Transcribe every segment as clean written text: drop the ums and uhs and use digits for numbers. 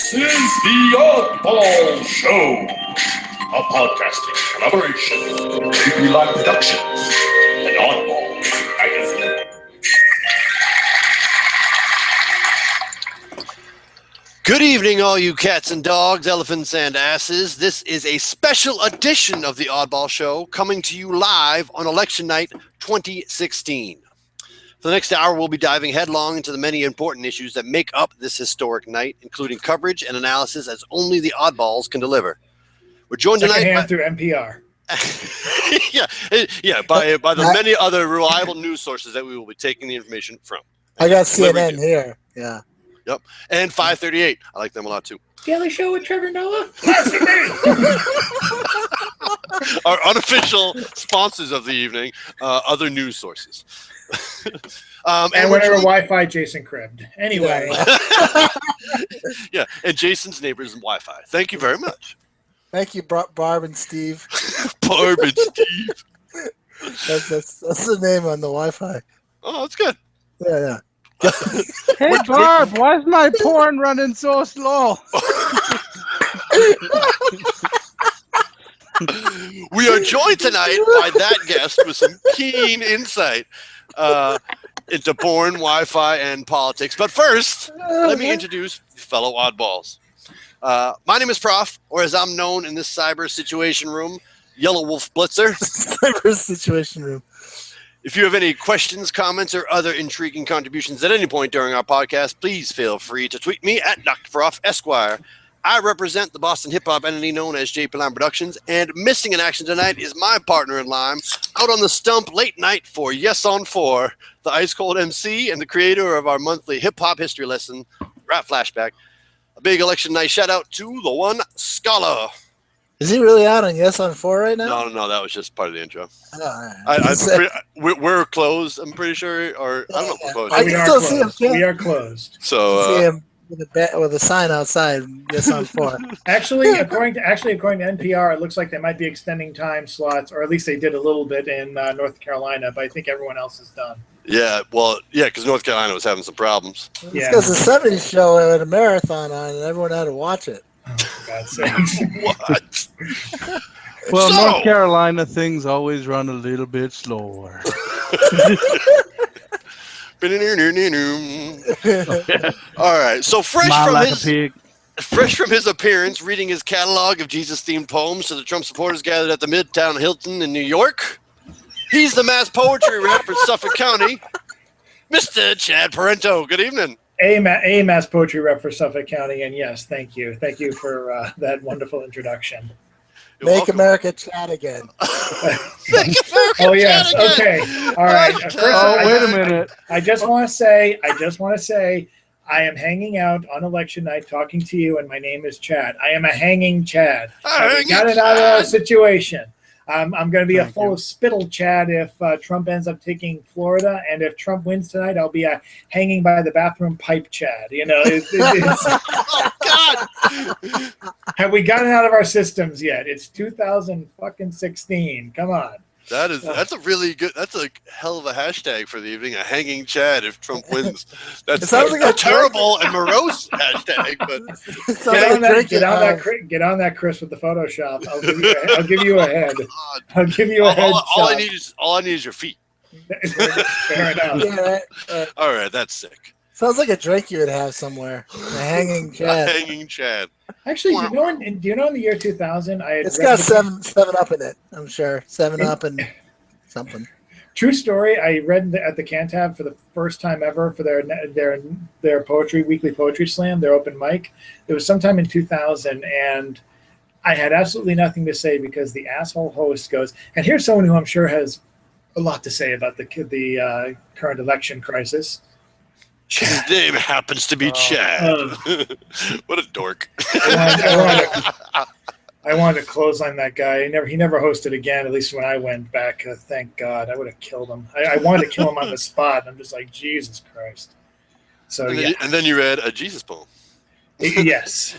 This is the Oddball Show, a podcasting collaboration of AP Live Productions and Oddball Magazine. Good evening, all you cats and dogs, elephants and asses. This is a special edition of the Oddball Show coming to you live on election night 2016. For the next hour, we'll be diving headlong into the many important issues that make up this historic night, including coverage and analysis as only the Oddballs can deliver. We're joined tonight through NPR. by the many other reliable news sources that we will be taking the information from. I got CNN here. Yeah. Yep. And 538. I like them a lot too. Daily Show with Trevor Noah. Our unofficial sponsors of the evening, other news sources. and whatever Wi-Fi Jason cribbed. Anyway. Yeah, and Jason's neighbor's Wi-Fi. Thank you very much. Thank you, Barb and Steve. Barb and Steve. That's the name on the Wi-Fi. Oh, that's good. Yeah. Hey, Barb, why is my porn running so slow? We are joined tonight by that guest with some keen insight into porn, Wi-Fi, and politics. But first, let me introduce fellow oddballs. My name is Prof, or as I'm known in this cyber situation room, Yellow Wolf Blitzer. Cyber situation room. If you have any questions, comments, or other intriguing contributions at any point during our podcast, please feel free to tweet me at Dr. Prof Esquire. I represent the Boston hip-hop entity known as JP Lime Productions, and missing in action tonight is my partner in Lime, out on the stump late night for Yes on 4, the ice-cold MC and the creator of our monthly hip-hop history lesson, Rap Flashback. A big election night shout-out to the one Scholar. Is he really out on Yes on 4 right now? No, that was just part of the intro. Oh, We're closed, I'm pretty sure, or I don't know if we're closed. I can still see him. We are closed. So, see him with a sign outside, Yes on 4. According to NPR, it looks like they might be extending time slots, or at least they did a little bit in North Carolina, but I think everyone else is done. Yeah, because North Carolina was having some problems. Yeah. Because the 70s show had a marathon on and everyone had to watch it. Oh, for God's sake. What? Well, North Carolina things always run a little bit slower. All right, so fresh pig. from his appearance reading his catalog of Jesus-themed poems to the Trump supporters gathered at the Midtown Hilton in New York, he's the mass poetry rep for Suffolk County, Mr. Chad Parento. Good evening. A mass poetry rep for Suffolk County, and yes, thank you for that wonderful introduction. You're Make welcome. America chat again. Make America Oh yes, chat again. okay, all right. First, Wait a minute. I just want to say, I am hanging out on election night talking to you, and my name is Chad. I am a hanging Chad. We got it out of a situation. I'm going to be a full of spittle Chad if Trump ends up taking Florida, and if Trump wins tonight, I'll be a hanging by the bathroom pipe Chad. You know, Oh God! have we gotten out of our systems yet? It's 2016. Come on. That's a really good. That's a hell of a hashtag for the evening. A hanging Chad if Trump wins. That's sounds like a a terrible and morose hashtag. But Get on that, Chris, with the Photoshop. I'll give you a head. I'll give you a head. All I need is your feet. Fair enough. Yeah, All right, that's sick. sounds like a drink you would have somewhere. A hanging Chad. A hanging Chad. Actually, do you know in the year 2000, It's got seven up in it, I'm sure. 7 Up and something. True story. I read at the Cantab for the first time ever for their weekly poetry slam, their open mic. It was sometime in 2000, and I had absolutely nothing to say because the asshole host goes, and here's someone who I'm sure has a lot to say about the current election crisis. His name happens to be Chad. What a dork. I wanted to clothesline that guy. He never hosted again, at least when I went back. Thank God. I would have killed him. I wanted to kill him on the spot. I'm just like, Jesus Christ. So and then you read a Jesus poem. Yes.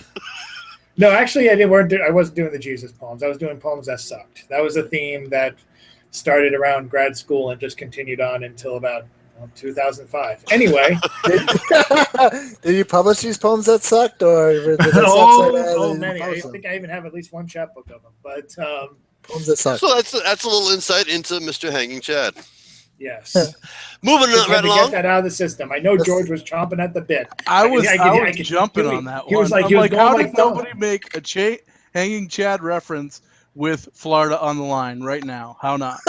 No, actually, I wasn't doing the Jesus poems. I was doing poems that sucked. That was a theme that started around grad school and just continued on until about Well, 2005. Anyway. Did you publish these poems that sucked, or did they suck so bad Oh, that you many. I published them? think I even have at least one chapbook of them. But Poems that sucked. So that's a little insight into Mr. Hanging Chad. yes. Moving Just had right to along. get that out of the system. I know George was chomping at the bit. I was jumping on that He one. was like, I'm he was like, going how like did nobody make a Hanging Chad reference with Florida on the line right now? How not?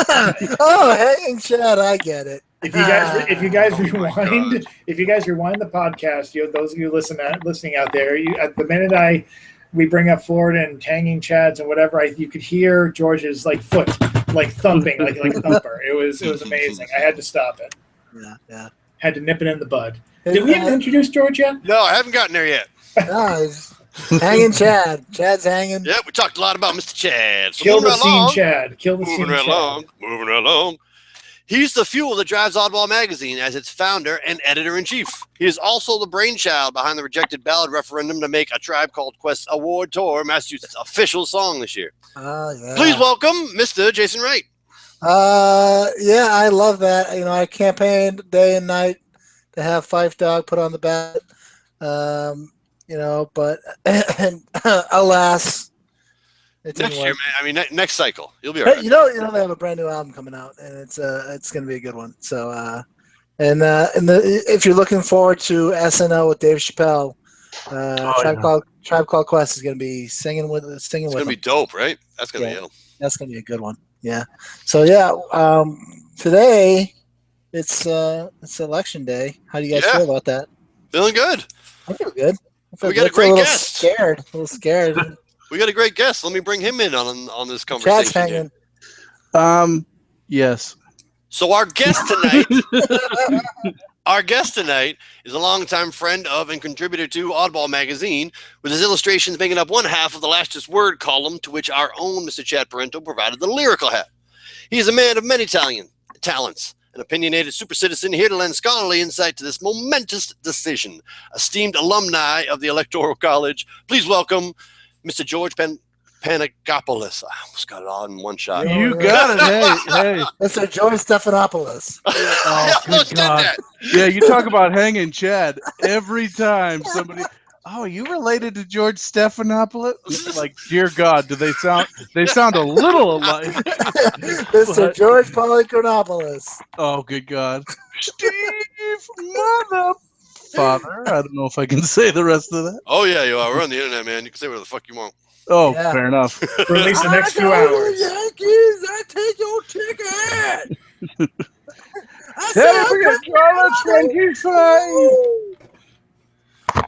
Oh, Hanging Chad, I get it. If you guys rewind the podcast, those of you listening out there, at the minute we bring up Florida and hanging chads and whatever, you could hear George's like foot like thumping like a thumper. It was amazing. I had to stop it. Yeah. Had to nip it in the bud. Did we even introduce George yet? No, I haven't gotten there yet. Nice. Hanging Chad. Chad's hanging. Yeah, we talked a lot about Mr. Chad. So Kill the scene, Chad. Kill the scene, moving right Chad. along. He's the fuel that drives Oddball Magazine as its founder and editor-in-chief. He is also the brainchild behind the rejected ballot referendum to make A Tribe Called Quest Award Tour Massachusetts' official song this year. Yeah. Please welcome Mr. Jason Wright. Yeah, I love that. I campaigned day and night to have Fife Dog put on the ballot. But alas, it didn't Next work. year, man. I mean, next cycle. You'll be all right. Hey, they have a brand new album coming out, and it's going to be a good one. So, if you're looking forward to SNL with Dave Chappelle, Tribe Called Quest is going to be singing with It's going to be dope, right? That's going to be ill. That's going to be a good one. Yeah. So today it's election day. How do you guys feel about that? Feeling good. I feel good. We got a great guest. A little scared. We got a great guest. Let me bring him in on this conversation. Chad's hanging. Yes. So our guest tonight is a longtime friend of and contributor to Oddball Magazine, with his illustrations making up one half of the Lastest Word column, to which our own Mr. Chad Parento provided the lyrical half. He is a man of many talents, an opinionated super citizen here to lend scholarly insight to this momentous decision. Esteemed alumni of the Electoral College, please welcome Mr. George Panagopoulos. I almost got it all in one shot. You got it. Hey. Mr. George Stephanopoulos. Oh, good God. Yeah, you talk about hanging Chad. Every time somebody, are you related to George Stephanopoulos? Like, dear God, do they sound a little alike. Mr. George Polychronopoulos. Oh, good God. Steve, mother. Father. I don't know if I can say the rest of that. Oh, yeah, you are. We're on the internet, man. You can say whatever the fuck you want. Oh, yeah. Fair enough. For at least the next few hours. Yankees, I take your ticket.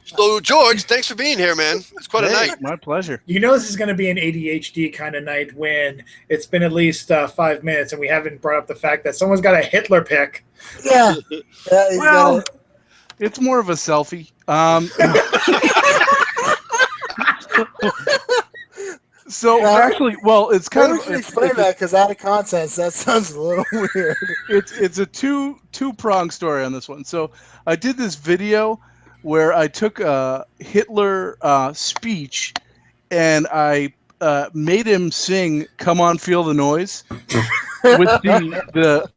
So, George, thanks for being here, man. It's quite a night. My pleasure. This is going to be an ADHD kind of night when it's been at least 5 minutes and we haven't brought up the fact that someone's got a Hitler pic. Yeah. Well, it's more of a selfie. So actually, it's kind of explain that because out of context, that sounds a little weird. It's a two-pronged story on this one. So I did this video where I took a Hitler speech and I made him sing "Come On, Feel the Noise" with the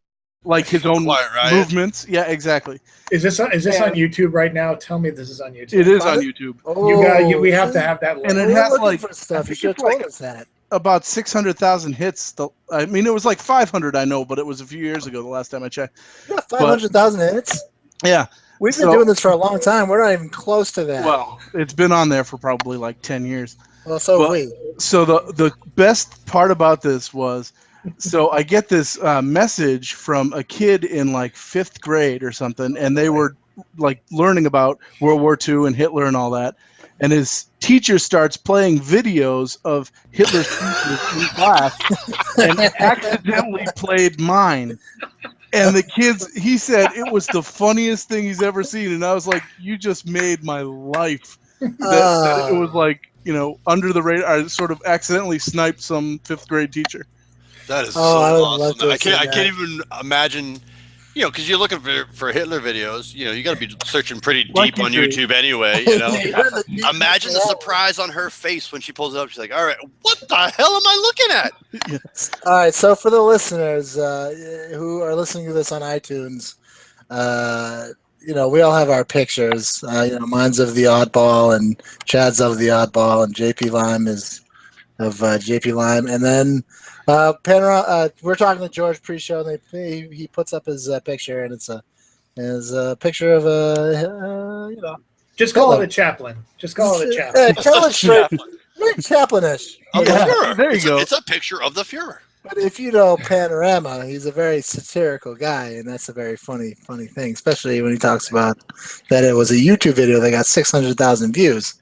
like his own movements. Yeah, exactly. Is this on YouTube right now? Tell me this is on YouTube. It is on YouTube. Oh, we have to have that. And it has stuff. You should have told us that. About 600,000 hits. I mean, it was like 500, I know, but it was a few years ago the last time I checked. You got 500,000 hits? Yeah. We've been doing this for a long time. We're not even close to that. Well, it's been on there for probably like 10 years. Well, so have we. So the best part about this was, so I get this message from a kid in like 5th grade or something, and they were like learning about World War II and Hitler and all that. And his teacher starts playing videos of Hitler's speeches in class and accidentally played mine. And the kids, he said it was the funniest thing he's ever seen. And I was like, you just made my life. That it was like, under the radar. I sort of accidentally sniped some 5th grade teacher. That is so awesome. I can't even imagine, because you're looking for Hitler videos, you got to be searching pretty deep on YouTube anyway, Imagine the surprise on her face when she pulls it up. She's like, all right, what the hell am I looking at? All right, so for the listeners who are listening to this on iTunes, we all have our pictures. Mine's of the Oddball, and Chad's of the Oddball, and JP Lime is of JP Lime, and then we're talking to George pre-show, and he puts up his picture, and it's a picture of Just call it a chaplain. Just call it a chaplain. Tell it straight. Very chaplainish. Of the Fuhrer. There you go. It's a picture of the Fuhrer. But if you know Panorama, he's a very satirical guy, and that's a very funny thing, especially when he talks about that it was a YouTube video that got 600,000 views.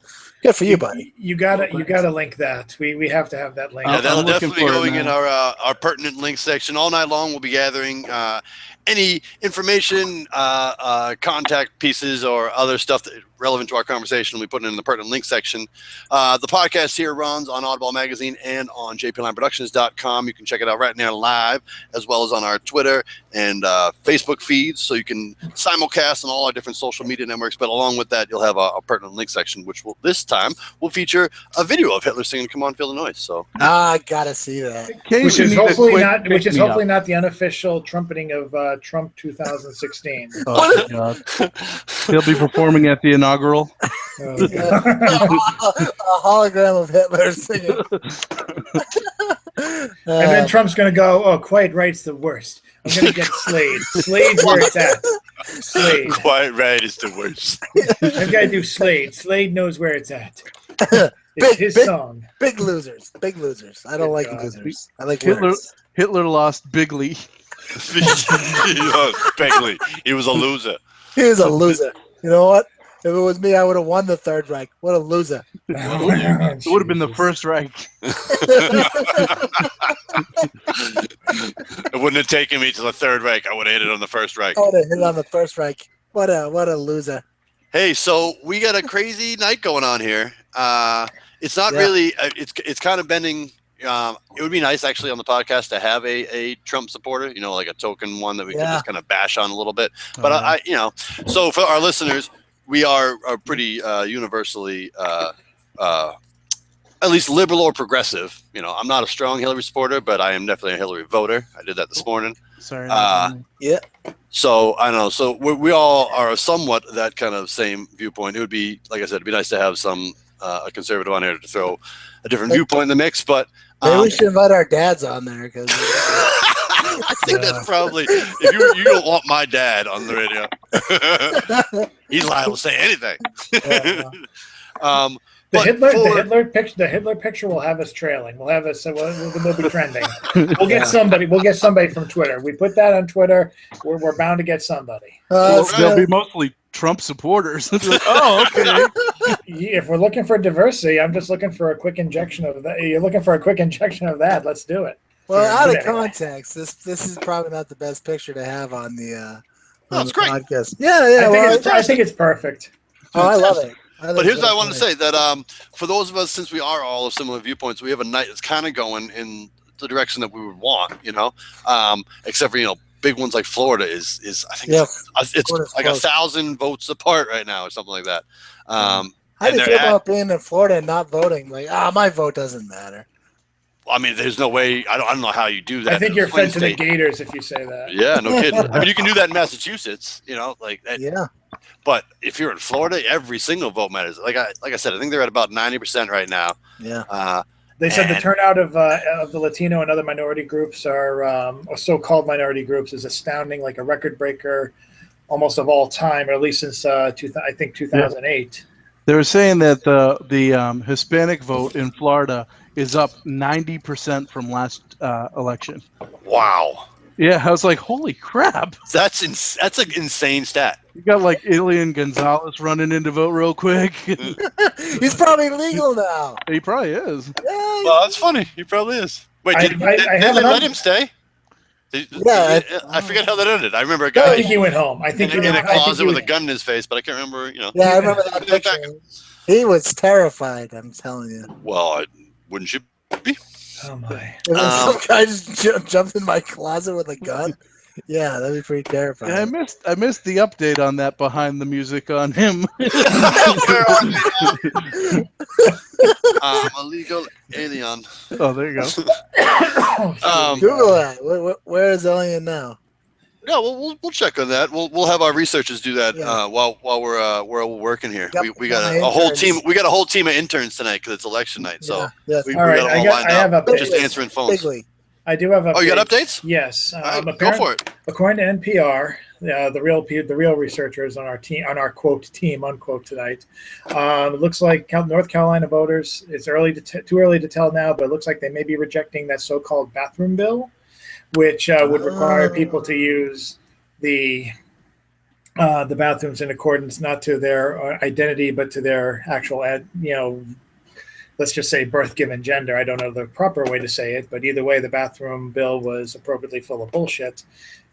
Good for you, buddy. You gotta link that. We have to have that link. Yeah, that'll definitely be going in now. our pertinent links section all night long. We'll be gathering any information, contact pieces, or other stuff that relevant to our conversation. We put it in the pertinent link section. The podcast here runs on Oddball Magazine and on jplineproductions.com. You can check it out right now live, as well as on our Twitter and Facebook feeds. So you can simulcast on all our different social media networks. But along with that, you'll have a pertinent link section, which will this time will feature a video of Hitler singing "Come On, Feel the Noise." So I gotta see that. Which is hopefully not the unofficial trumpeting of Trump 2016. Oh, God. He'll be performing at the inaugural. Oh, A hologram of Hitler singing. and then Trump's going to go, "Oh, Quiet Right's the worst. I'm going to get Slade. Slade's where it's at. Slade. Quiet Right is the worst. I've got to do Slade. Slade knows where it's at. It's his song. Big losers. Big losers. I don't like losers. I like Hitler. winners. Hitler lost bigly. Begley. He was a loser. He was a loser. You know what? If it was me, I would have won the Third Reich. What a loser. It would have been the First Reich. It wouldn't have taken me to the Third Reich. I would have hit it on the First Reich. I would have hit on the First Reich. What a loser. Hey, so we got a crazy night going on here. It's not really. It's kind of bending. It would be nice actually on the podcast to have a Trump supporter. Like a token one that we can just kind of bash on a little bit. But so for our listeners, we are pretty universally at least liberal or progressive. I'm not a strong Hillary supporter, but I am definitely a Hillary voter. I did that this morning. Sorry. Yeah. So I don't know. So we all are somewhat that kind of same viewpoint. It would be, like I said, it'd be nice to have some a conservative on here to throw a different viewpoint in the mix. But maybe we should invite our dads on there because I think that's probably if you don't want my dad on the radio. He's liable to say anything. The Hitler picture will have us trailing. We'll have us. We'll be trending. We'll get somebody. We'll get somebody from Twitter. We put that on Twitter. We're bound to get somebody. They'll be mostly Trump supporters. Oh, okay. If we're looking for diversity, I'm just looking for a quick injection of that. You're looking for a quick injection of that. Let's do it. Well, out of context, this is probably not the best picture to have on the podcast. Yeah. I think it's perfect. Oh, I love it. But here's what I wanted to say, that for those of us, since we are all of similar viewpoints, we have a night that's kind of going in the direction that we would want, except for, big ones like Florida is I think it's like 1,000 votes apart right now or something like that. How do you feel about being in Florida and not voting? Like, my vote doesn't matter. I mean, there's no way. I don't know how you do that. I think you're fed to the Gators if you say that. Yeah, no kidding. I mean, you can do that in Massachusetts, like that. Yeah. But if you're in Florida, every single vote matters. Like I said, I think they're at about 90% right now. Yeah. They said the turnout of the Latino and other minority groups or so-called minority groups is astounding, like a record breaker, almost of all time, or at least since 2008. Yeah. They were saying that the Hispanic vote in Florida is up 90% from last election. Wow. Yeah, I was like, holy crap. That's an insane stat. You got like Elian Gonzalez running in to vote real quick. He's probably legal now. He probably is. Yeah. Well, that's funny. He probably is. Wait, did they let him stay? I forget how that ended. I remember a guy. I think he went home. I think in a closet with a gun in his face, but I can't remember. Yeah, I remember that picture. He was terrified. I'm telling you. Well, wouldn't you be? Oh my! Some guy just jumped in my closet with a gun. Yeah, that'd be pretty terrifying. Yeah, I missed the update on that behind the music on him. Illegal alien. Oh, there you go. Google that. Where is Elian now? Yeah, we'll check on that. We'll have our researchers do that Yeah. while we're working here. Yep, We got my a whole interns. team. We got a whole team of interns tonight because it's election night. So Yes. we All right, got them all lined I have up. updates. Just answering phones. Bigly. I do have updates. Oh, you got updates? Yes. All right, go for it. According to NPR, the real researchers on our team, on our quote team unquote tonight, it looks like North Carolina voters. It's too early to tell now, but it looks like they may be rejecting that so-called bathroom bill, which would require people to use the bathrooms in accordance not to their identity but to their actual let's just say birth given gender. I don't know the proper way to say it, but either way, the bathroom bill was appropriately full of bullshit,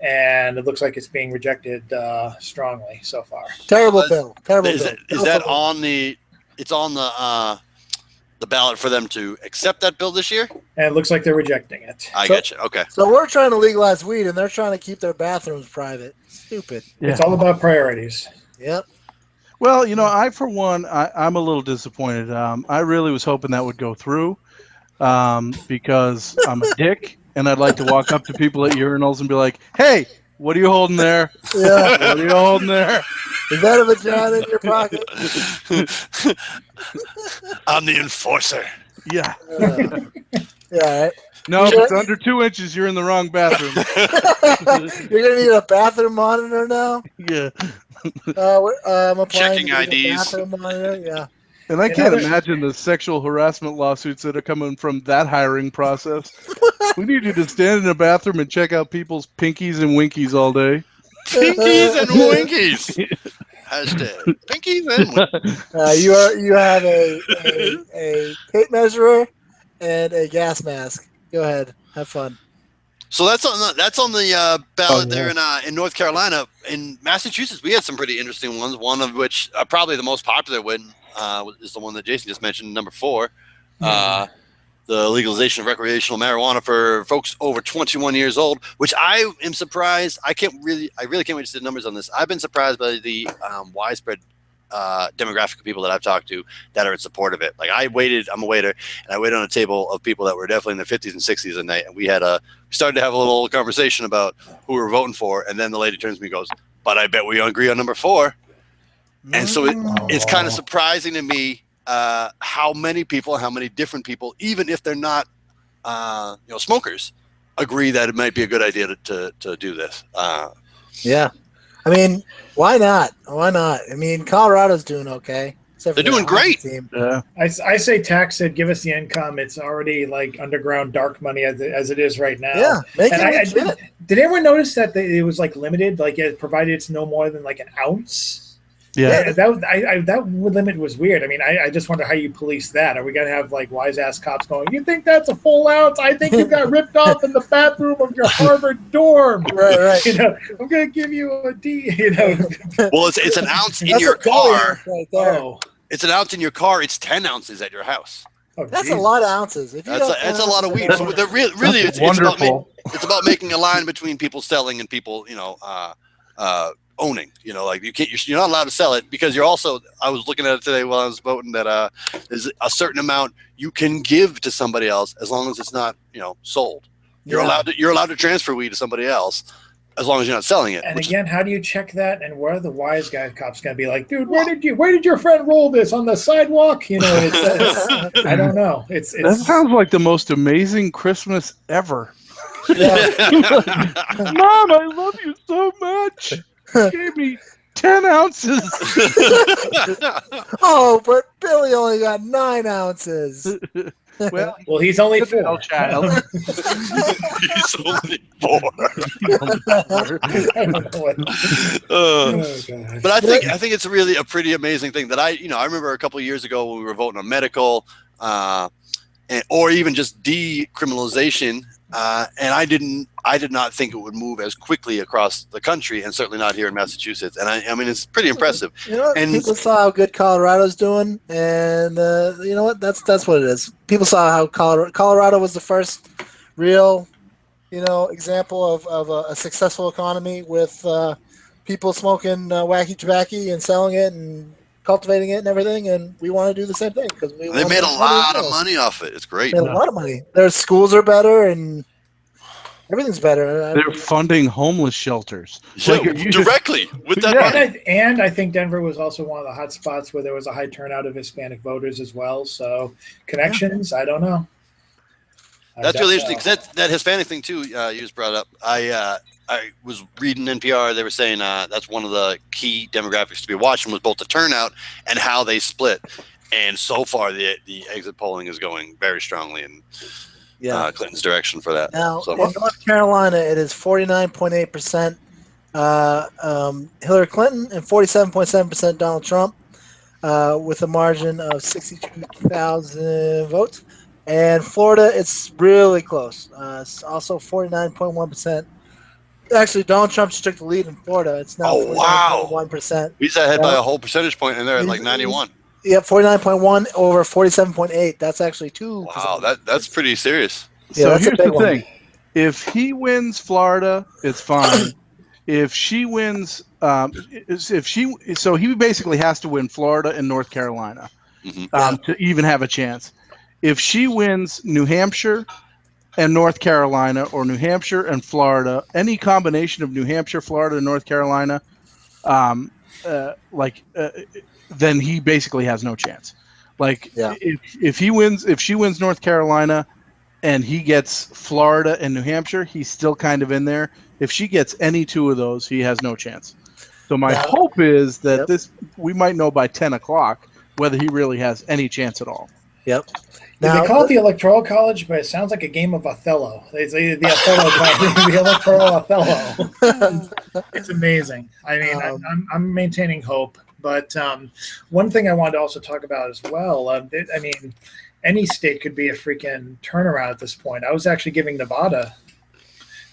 and it looks like it's being rejected strongly so far. Terrible bill. Terrible bill. Is that on the? It's on the ballot for them to accept that bill this year? And it looks like they're rejecting it. I get you. Okay. So we're trying to legalize weed, and they're trying to keep their bathrooms private. Stupid. Yeah. It's all about priorities. Yep. Well, I for one, I'm a little disappointed. I really was hoping that would go through because I'm a dick, and I'd like to walk up to people at urinals and be like, "Hey, what are you holding there? Yeah. What are you holding there?" Is that a vagina in your pocket? I'm the enforcer. Yeah. Yeah. All right. No, if it's under 2 inches, you're in the wrong bathroom. You're gonna need a bathroom monitor now. Yeah. I'm applying Checking to get a IDs. bathroom monitor. Yeah. And I can't imagine the sexual harassment lawsuits that are coming from that hiring process. We need you to stand in a bathroom and check out people's pinkies and winkies all day. Pinkies and winkies. Hashtag pinkies and winkies. You have a tape measurer and a gas mask. Go ahead, have fun. So that's on the ballot yeah. there in North Carolina. In Massachusetts, we had some pretty interesting ones. One of which probably the most popular one is the one that Jason just mentioned, number 4, the legalization of recreational marijuana for folks over 21 years old. Which I am surprised. I really can't wait to see the numbers on this. I've been surprised by the widespread demographic of people that I've talked to that are in support of it. Like I'm a waiter, and I waited on a table of people that were definitely in their 50s and 60s, and we started to have a little conversation about who we were voting for, and then the lady turns to me and goes, "But I bet we agree on number 4." And so it's kind of surprising to me how many people, how many different people, even if they're not smokers, agree that it might be a good idea to do this. Yeah. I mean, why not? Why not? I mean, Colorado's doing okay. They're doing great. Team. Yeah. I say tax it, give us the income. It's already like underground dark money as it is right now. Yeah, make it legit. Did anyone notice that it was like limited? Like it provided it's no more than like an ounce. Yeah. That limit was weird. I mean, I just wonder how you police that. Are we gonna have like wise ass cops going, "You think that's a full ounce? I think you got ripped off in the bathroom of your Harvard dorm." Right. I'm gonna give you a D. Well, it's an ounce in That's your a goalie car. right there. Oh, It's an ounce in your car. It's 10 ounces at your house. That's Jesus. a lot of ounces. If you That's a lot of weed. So they're really it's about Wonderful. it's about making a line between people selling and people owning. Like you're not allowed to sell it because you're also. I was looking at it today while I was voting that there's a certain amount you can give to somebody else as long as it's not sold. You're allowed to transfer weed to somebody else as long as you're not selling it. And again, how do you check that? And where are the wise guy cops going to be like, "Dude, where did your friend roll this on the sidewalk?" I don't know. That sounds like the most amazing Christmas ever. Yeah. Mom, I love you so much. You gave me 10 ounces. Oh, but Billy only got 9 ounces. Well, he's only good to know, 4. child. He's only 4. I don't know what. Oh, God. But I think it's really a pretty amazing thing that I remember a couple of years ago when we were voting on medical, or even just decriminalization, and I did not think it would move as quickly across the country, and certainly not here in Massachusetts. And I mean, it's pretty impressive. And people saw how good Colorado's doing, and you know what? That's what it is. People saw how Colorado was the first real, example of a successful economy with people smoking wacky tobacco and selling it and cultivating it and everything, and we want to do the same thing because they made a lot of money off it. It's great. Made a lot of money. Their schools are better, and Everything's better. They're funding homeless shelters. Like, directly with that money. And I think Denver was also one of the hot spots where there was a high turnout of Hispanic voters as well. So connections, I don't know. That's really interesting because that Hispanic thing too. You just brought up. I was reading NPR. They were saying that's one of the key demographics to be watching was both the turnout and how they split. And so far, the exit polling is going very strongly in Clinton's direction for that. Now, in North Carolina, it is 49.8% Hillary Clinton and 47.7% Donald Trump, with a margin of 62,000 votes. And Florida, it's really close. It's also 49.1%. Actually, Donald Trump just took the lead in Florida. It's now 49.1%. He's ahead by a whole percentage point, and they're at like 91. Yep, 49.1 over 47.8. That's actually 2%. Wow, that's pretty serious. So here's the thing. If he wins Florida, it's fine. If she wins, so he basically has to win Florida and North Carolina to even have a chance. If she wins New Hampshire and North Carolina, or New Hampshire and Florida, any combination of New Hampshire, Florida, and North Carolina, then he basically has no chance. Like if she wins North Carolina and he gets Florida and New Hampshire, he's still kind of in there. If she gets any two of those, he has no chance. So my hope is that we might know by 10 o'clock whether he really has any chance at all. Yep. Now, they call it the Electoral College, but it sounds like a game of Othello. They say the Othello College, the Electoral Othello. It's amazing. I mean, I'm maintaining hope. But one thing I wanted to also talk about as well, I mean, any state could be a freaking turnaround at this point. I was actually giving Nevada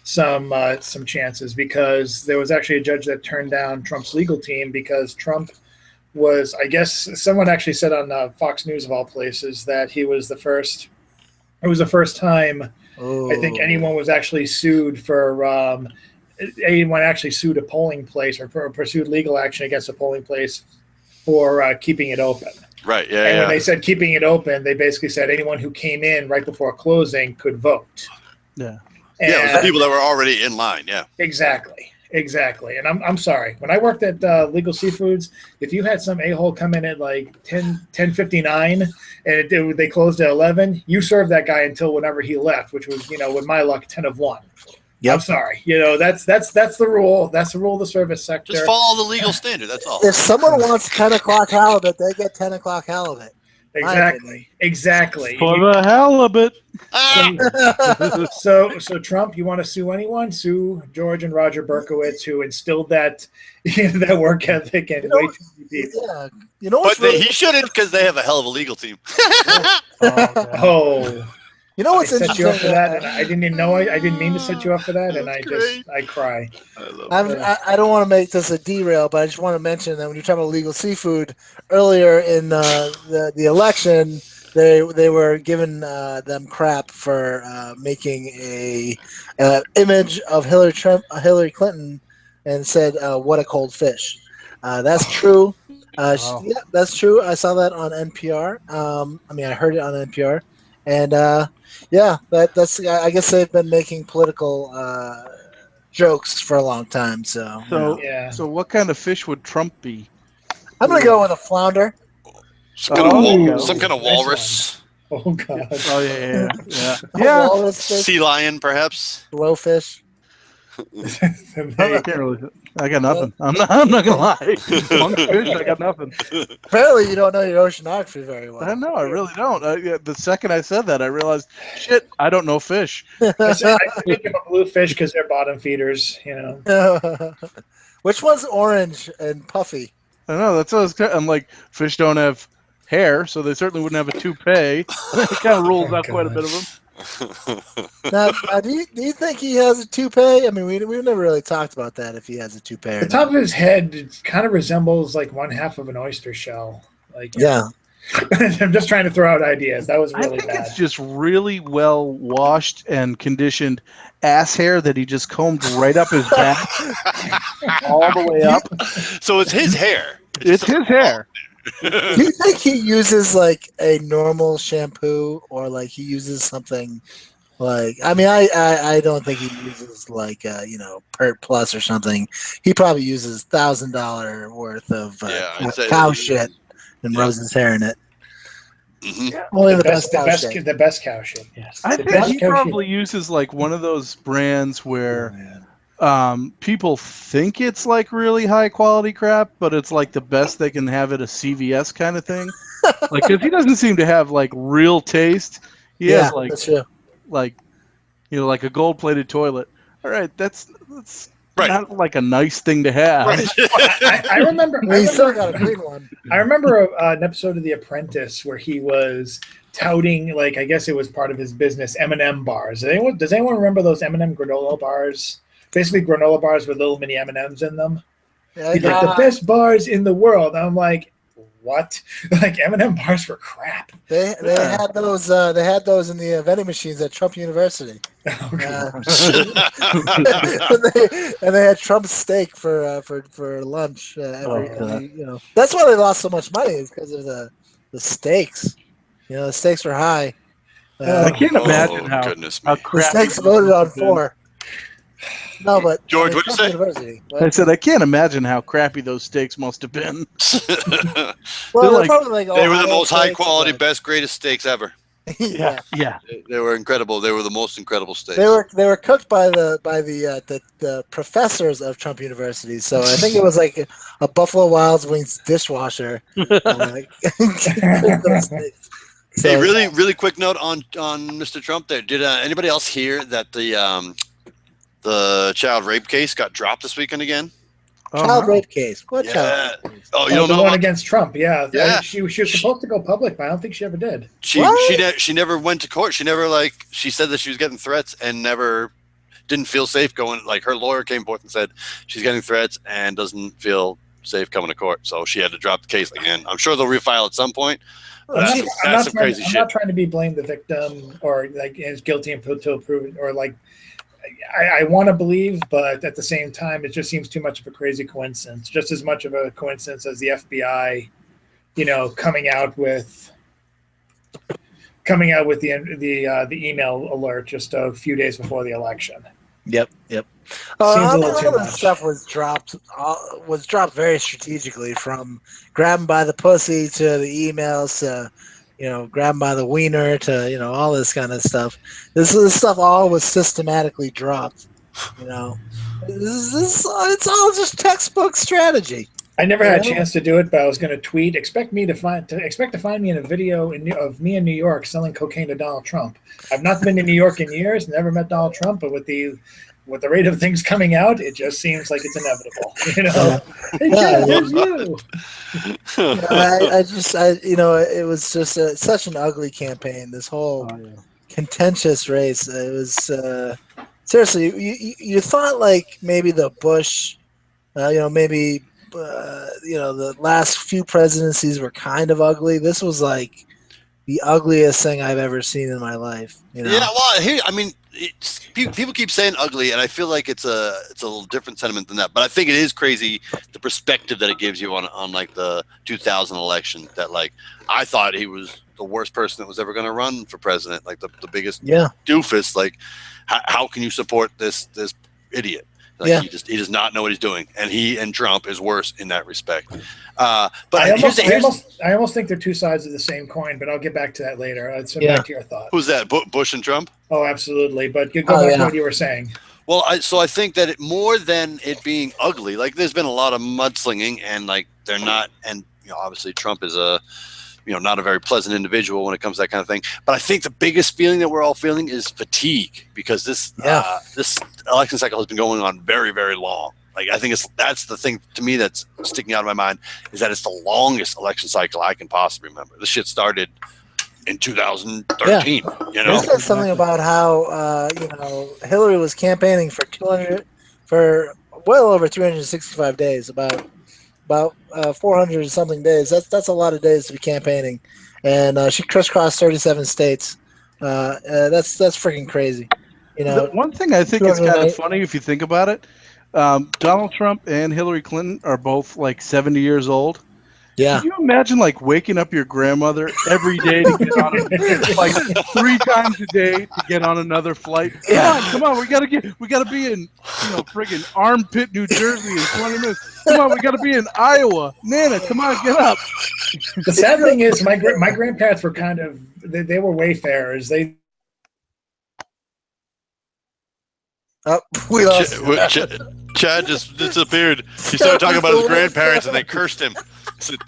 some chances because there was actually a judge that turned down Trump's legal team because Trump was, I guess, someone actually said on Fox News of all places that he was the first. It was the first time I think anyone was actually sued for. Anyone actually sued a polling place or pursued legal action against a polling place for keeping it open. Right. Yeah. And when they said keeping it open, they basically said anyone who came in right before closing could vote. Yeah. And it was the people that were already in line. Yeah. Exactly. And I'm sorry. When I worked at Legal Seafoods, if you had some a-hole come in at like 10:59 and they closed at 11, you served that guy until whenever he left, which was, with my luck, 10 of 1. Yep. I'm sorry. That's the rule. That's the rule of the service sector. Just follow the legal standard. That's all. If someone wants 10 o'clock halibut, they get 10 o'clock halibut. Exactly. For the halibut. So Trump, you want to sue anyone? Sue George and Roger Berkowitz, who instilled that work ethic and way too many people. Yeah. But he shouldn't because they have a hell of a legal team. You know what's interesting? Set you up for that, and I didn't even know. I didn't mean to set you up for that, and I cry. I don't want to make this a derail, but I just want to mention that when you're talking about legal seafood, earlier in the election, they were giving them crap for making a image of Hillary Clinton and said, "What a cold fish." That's true. Yeah, that's true. I saw that on NPR. I heard it on NPR, and that's. I guess they've been making political jokes for a long time. So what kind of fish would Trump be? I'm gonna go with a flounder. Some kind of walrus. Oh god. Oh yeah. Walrus fish, sea lion, perhaps. blowfish. I got nothing. I'm not gonna lie. Monkfish, I got nothing. Apparently, you don't know your oceanography very well. I know. I really don't. The second I said that, I realized, shit, I don't know fish. I think of a blue fish because they're bottom feeders. Which one's orange and puffy? I know. That's what I'm like. Fish don't have hair, so they certainly wouldn't have a toupee. It kind of rules out quite a bit of them. Now, do you think he has a toupee? I mean, we've never really talked about that. If he has a toupee, the top of his head kind of resembles like one half of an oyster shell. I'm just trying to throw out ideas. That was really bad. It's just really well washed and conditioned ass hair that he just combed right up his back, all the way up. So it's his hair. It's his hair. Do you think he uses like a normal shampoo, or like he uses something Like, I mean, I don't think he uses like Pert Plus or something. He probably uses $1,000 worth of I'd say cow that- shit and yeah. rubs his hair in it. Mhm. Only the best cow shit. The best cow shit. Yes. I The think best he cow probably shit. uses like one of those brands Oh, where man. people think it's like really high quality crap, but it's like the best they can have at a CVS kind of thing. Like, because he doesn't seem to have like real taste. He Yeah, has like that's true. like like a gold plated toilet. All right, that's Right. not like a nice thing to have. Right. I remember. I mean, he's still got a clean one. I remember an episode of The Apprentice where he was touting, like, I guess it was part of his business, M&M bars. Does anyone remember those M&M granola bars? Basically, granola bars with little mini M&Ms in them. Yeah, He's like, the best bars in the world. I'm like, what? Like, M&M bars were crap. they had those. They had those in the vending machines at Trump University. Okay. And they had Trump's steak for lunch every. That's why they lost so much money, is because of the steaks. The steaks were high. I can't imagine how goodness me. how The crappy. steaks voted on 4. No, but George, what'd you Trump say? University. I said I can't imagine how crappy those steaks must have been. Well, they're they're like- probably like They were the Ohio most high steaks, quality, but- best, greatest steaks ever. yeah. Yeah. They were incredible. They were the most incredible steaks. They were cooked by the professors of Trump University, so I think it was like a Buffalo Wild Wings dishwasher. Hey, really quick note on Mr. Trump. There, did anybody else hear that the child rape case got dropped this weekend again? Child rape case. What Yeah. child rape case? Oh, you don't the know one about- against Trump? Yeah. Yeah. She was supposed to go public, but I don't think she ever did. She never went to court. She never she said that she was getting threats and never didn't feel safe going. Like, her lawyer came forth and said she's getting threats and doesn't feel safe coming to court, so she had to drop the case again. I'm sure they'll refile at some point. I'm not Some crazy I'm shit. not trying to be blamed the victim or like is guilty until proven, or like I want to believe, but at the same time, it just seems too much of a crazy coincidence. Just as much of a coincidence as the FBI, coming out with the email alert just a few days before the election. Yep. Seems a little too All much. this stuff was dropped very strategically, from grabbing by the pussy to the emails to grabbing by the wiener to all this kind of stuff. This stuff all was systematically dropped. It's all just textbook strategy. I never had a chance to do it, but I was going to tweet. Expect to find me in a video of me in New York selling cocaine to Donald Trump. I've not been to New York in years, never met Donald Trump, but with the rate of things coming out, it just seems like it's inevitable. Hey, Chad, there's you. It was just such an ugly campaign. This whole contentious race. It was seriously. You thought like maybe the Bush, the last few presidencies were kind of ugly. This was like the ugliest thing I've ever seen in my life. Yeah, well, people keep saying ugly, and I feel like it's a little different sentiment than that. But I think it is crazy the perspective that it gives you on like the 2000 election. That like I thought he was the worst person that was ever going to run for president, like the biggest doofus. Like, how can you support this idiot? Like he does not know what he's doing, and he and Trump is worse in that respect. But I almost think they're two sides of the same coin, but I'll get back to that later. Back to your thought. Who's that? Bush and Trump? Oh, absolutely. But go back to what you were saying. Well, I think that more than it being ugly, like there's been a lot of mudslinging, and like they're not, and obviously Trump is not a very pleasant individual when it comes to that kind of thing. But I think the biggest feeling that we're all feeling is fatigue, because this election cycle has been going on very, very long. Like, I think that's the thing to me that's sticking out of my mind, is that it's the longest election cycle I can possibly remember. This shit started in 2013. They said something about how Hillary was campaigning for well over 365 days, about 400 and something days. That's a lot of days to be campaigning, and she crisscrossed 37 states. That's freaking crazy. The one thing I think is kind of funny if you think about it, Donald Trump and Hillary Clinton are both like 70 years old, Yeah. Can you imagine like waking up your grandmother every day to get on like 3 times a day to get on another flight? Come on, we gotta be in friggin' Armpit, New Jersey in 20 minutes. Come on, we gotta be in Iowa. Nana, come on, get up. The sad thing is, my grandparents were kind of they were wayfarers. We lost. Chad just disappeared. He started talking about his grandparents, and they cursed him. Said,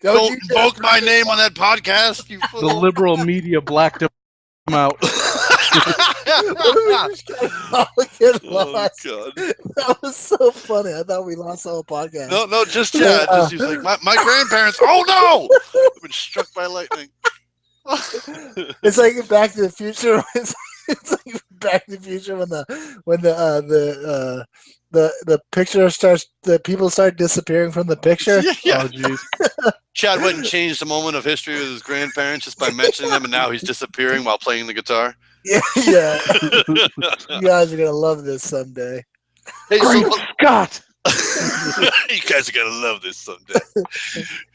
don't invoke my name on that podcast, you fool. The liberal media blacked him out. Oh, God. That was so funny. I thought we lost the whole podcast. No, just Chad. Just, he was like, my grandparents. Oh no! I've been struck by lightning. It's like Back to the Future. It's like Back to the Future when the picture starts, the people start disappearing from the picture. Yeah. Oh, jeez. Chad went and changed a moment of history with his grandparents just by mentioning them, and now he's disappearing while playing the guitar. Yeah. You guys are gonna love this someday. Hey, Scott. You guys are gonna love this someday.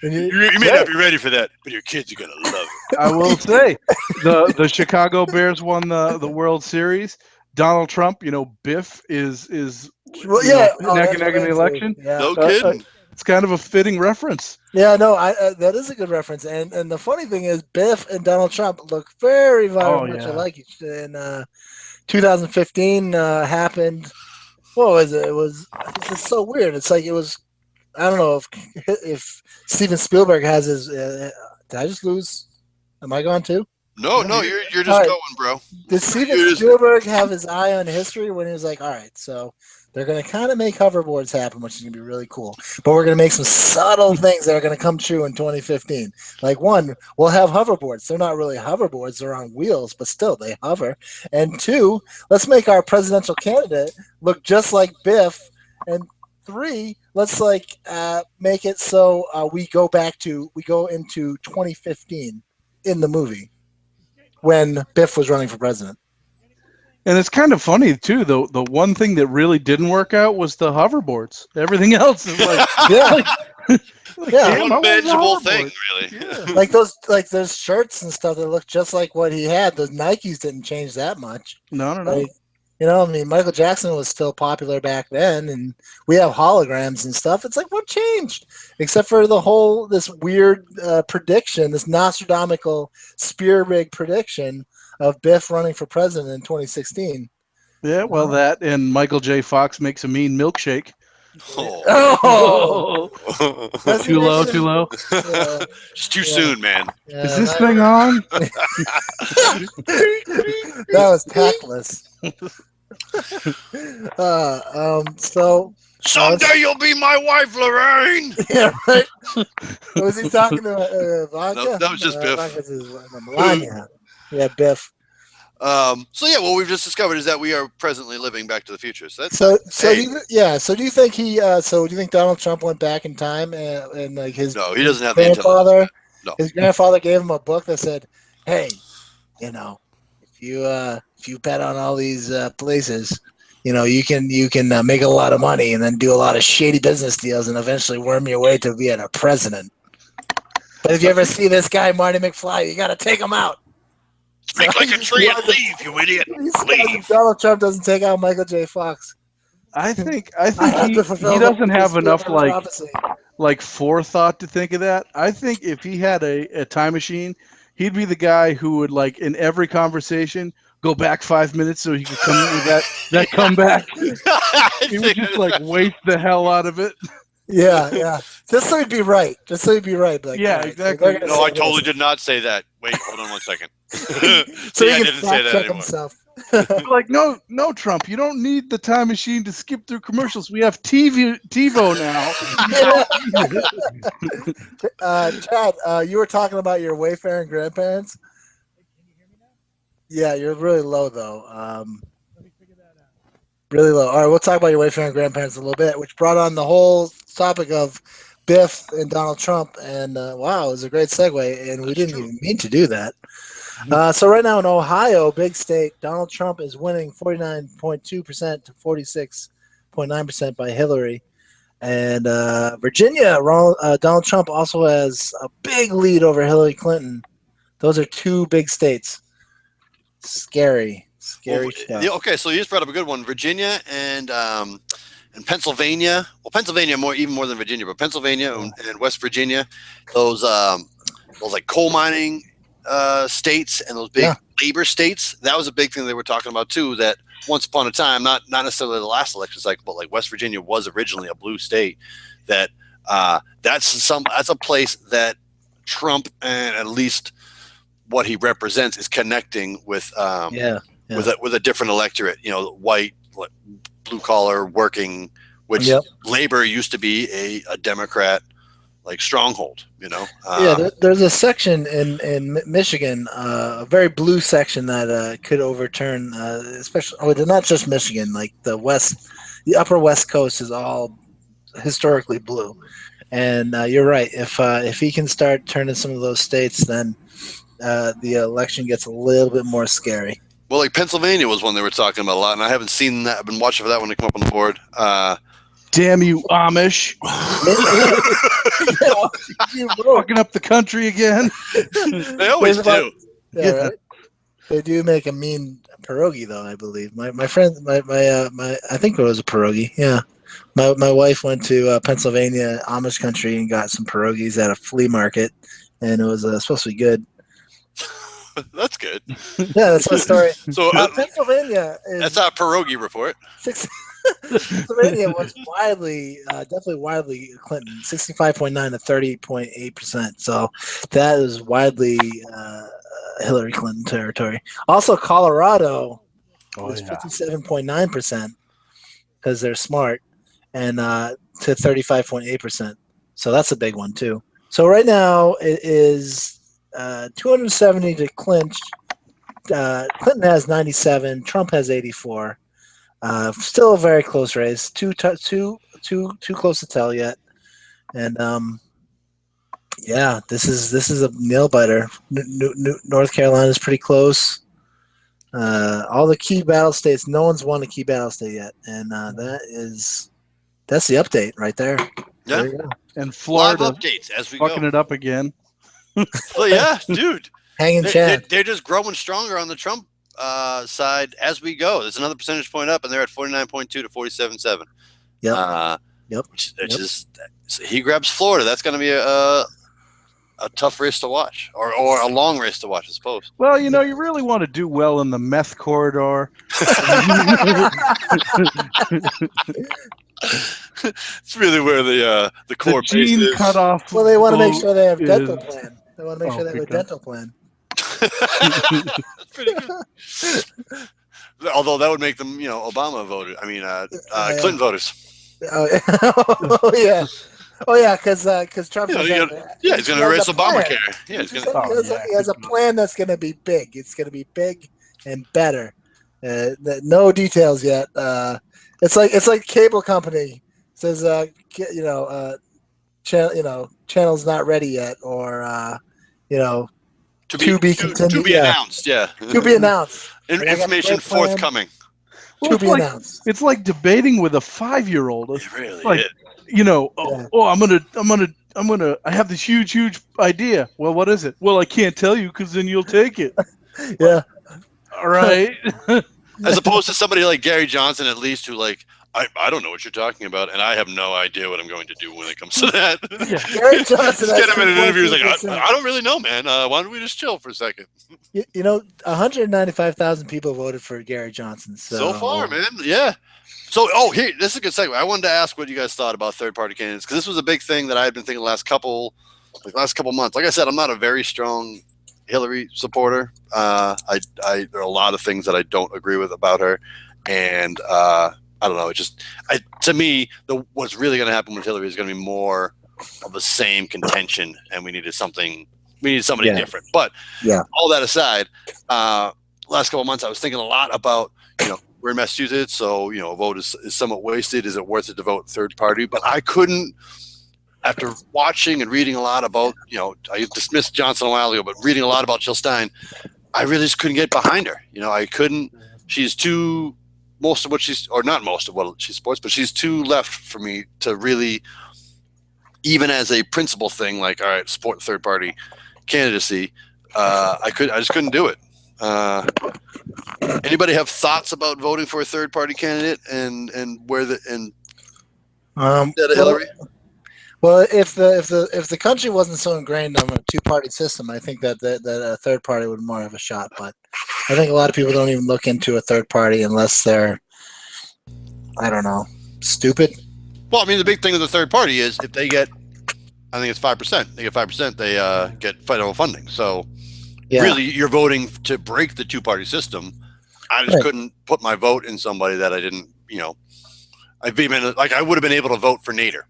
You may not be ready for that, but your kids are gonna love it. I will say, the Chicago Bears won the World Series. Donald Trump, Biff is neck and neck in the election. Yeah. No kidding. It's kind of a fitting reference. Yeah, no, that is a good reference. And the funny thing is, Biff and Donald Trump look very much alike. In 2015 happened. What was it? It's just so weird. It's like it was. I don't know if Steven Spielberg has his. Did I just lose? Am I gone too? No, you're just going, bro. Did Steven Spielberg have his eye on history when he was like, all right, so they're going to kind of make hoverboards happen, which is going to be really cool. But we're going to make some subtle things that are going to come true in 2015. Like, one, we'll have hoverboards. They're not really hoverboards. They're on wheels, but still, they hover. And 2, let's make our presidential candidate look just like Biff. And 3, let's make it so we go into 2015 in the movie when Biff was running for president. And it's kind of funny too. The one thing that really didn't work out was the hoverboards. Everything else is like one manageable thing, really. Yeah. Like those shirts and stuff that look just like what he had. Those Nikes didn't change that much. No. Michael Jackson was still popular back then, and we have holograms and stuff. It's like, what changed? Except for this weird prediction, this Nostradamus spear rig prediction of Biff running for president in 2016. Yeah, well, that and Michael J. Fox makes a mean milkshake. Oh. Too low. It's too soon, man. Yeah, is this thing on? That was tactless. So someday you'll be my wife, Lorraine. Yeah, right. Was he talking to Vodka? No, that was just Biff. Melania. Yeah, Biff. So we've just discovered is that we are presently living Back to the Future. So do you think do you think Donald Trump went back in time and like his no, he doesn't have grandfather? The intelligence. No. His grandfather gave him a book that said, "Hey, if you bet on all these places, you can make a lot of money and then do a lot of shady business deals and eventually worm your way to being a president. But if you ever see this guy Marty McFly, you got to take him out." Speak like a tree and leave, you idiot. Leave. Donald Trump doesn't take out Michael J. Fox. I think he doesn't have enough forethought to think of that. I think if he had a time machine, he'd be the guy who would in every conversation go back 5 minutes so he could come in with that comeback. He would just waste the hell out of it. Yeah. Just so he'd be right. Like, yeah, exactly. No, I totally did not say that. Wait, hold on 1 second. So he can fact check himself. No, Trump, you don't need the time machine to skip through commercials. We have TiVo now. Chad, you were talking about your wayfaring grandparents. Yeah, you're really low though. Let me figure that out. Really low. All right, we'll talk about your wayfaring grandparents a little bit, which brought on the whole topic of Biff and Donald Trump. And wow, it was a great segue, and we didn't even mean to do that. So right now in Ohio, big state, Donald Trump is winning 49.2% to 46.9% by Hillary. And Virginia, Donald Trump also has a big lead over Hillary Clinton. Those are two big states. Scary stuff. Okay, so you just brought up a good one. Virginia and Pennsylvania. Well, Pennsylvania even more than Virginia, but Pennsylvania and West Virginia, those like coal mining states and those big labor states. That was a big thing they were talking about too. That once upon a time, not necessarily the last election cycle, but like West Virginia was originally a blue state. That that's a place that Trump, and at least what he represents, is connecting with with a different electorate. You know, white, blue collar, working, which labor used to be a Democrat like stronghold. You know, there's a section in Michigan, a very blue section that could overturn, especially not just Michigan, like the upper West Coast is all historically blue, and you're right. If he can start turning some of those states, then the election gets a little bit more scary. Well, like Pennsylvania was one they were talking about a lot, and I haven't seen that. I've been watching for that one to come up on the board. Damn you, Amish! Fucking up the country again. They always do. Yeah, right? They do make a mean pierogi, though. I believe my friend, my I think it was a pierogi. Yeah, my wife went to Pennsylvania, Amish country, and got some pierogies at a flea market, and it was supposed to be good. That's good. Yeah, that's my story. So Pennsylvania that's our pierogi report. Pennsylvania was definitely widely Clinton, 65.9 to 30.8%. So that is widely Hillary Clinton territory. Also, Colorado was 57.9% because they're smart, and to 35.8%. So that's a big one too. So right now it is 270 to clinch. Clinton has 97. Trump has 84. Still a very close race. Too close to tell yet. And this is a nail biter. North Carolina is pretty close. All the key battle states. No one's won a key battle state yet, and that's the update right there. Yeah. There you go. And Florida live updates as we fucking go. it up again. Well, yeah, dude. Hanging Chad. They're just growing stronger on the Trump side as we go. There's another percentage point up, and they're at 49.2 to 47.7. Yep. He grabs Florida. That's going to be a tough race to watch, or a long race to watch, I suppose. Well, you really want to do well in the meth corridor. It's really where the core base is. Cutoff. Well, they want to make sure they have a dental plan. They want to make sure they have a dental plan. That's pretty good. Although that would make them, Obama voters. I mean, Clinton voters. Oh yeah. Oh yeah, because Trump. He's going to erase Obamacare. Yeah, he has a plan that's going to be big. It's going to be big and better. No details yet. It's like cable company says, channel's not ready yet, or to be continued. To be announced. Yeah. To be announced. Information forthcoming. To be announced. It's like debating with a 5-year-old. It really like, is. I'm gonna. I have this huge idea. Well, what is it? Well, I can't tell you because then you'll take it. Yeah. All right. As opposed to somebody like Gary Johnson, at least, who I don't know what you're talking about, and I have no idea what I'm going to do when it comes to that. Yeah. Gary Johnson. Just get him in an interview. He's like, I don't really know, man. Why don't we just chill for a second? 195,000 people voted for Gary Johnson. So far, man. Yeah. So, here, this is a good segue. I wanted to ask what you guys thought about third-party candidates, because this was a big thing that I had been thinking the last couple months. Like I said, I'm not a very strong Hillary supporter. There are a lot of things that I don't agree with about her, and I don't know. To me, what's really going to happen with Hillary is going to be more of the same contention, and we needed somebody different. But all that aside, last couple of months, I was thinking a lot about we're in Massachusetts, so a vote is somewhat wasted. Is it worth it to vote third party? But I couldn't. After watching and reading a lot about, I dismissed Johnson a while ago, but reading a lot about Jill Stein, I really just couldn't get behind her. I couldn't. She's too most of what she's, or not most of what she supports, but she's too left for me to really, even as a principle thing, like, all right, support the third party candidacy. I just couldn't do it. Anybody have thoughts about voting for a third party candidate and where the Hillary? Well, if the country wasn't so ingrained on a two-party system, I think that a third party would more have a shot. But I think a lot of people don't even look into a third party unless they're, I don't know, stupid. Well, I mean, the big thing with the third party is if they get, I think it's 5%. They get 5%. They get federal funding. So really, you're voting to break the two-party system. I just couldn't put my vote in somebody that I didn't, I'd be like, I would have been able to vote for Nader,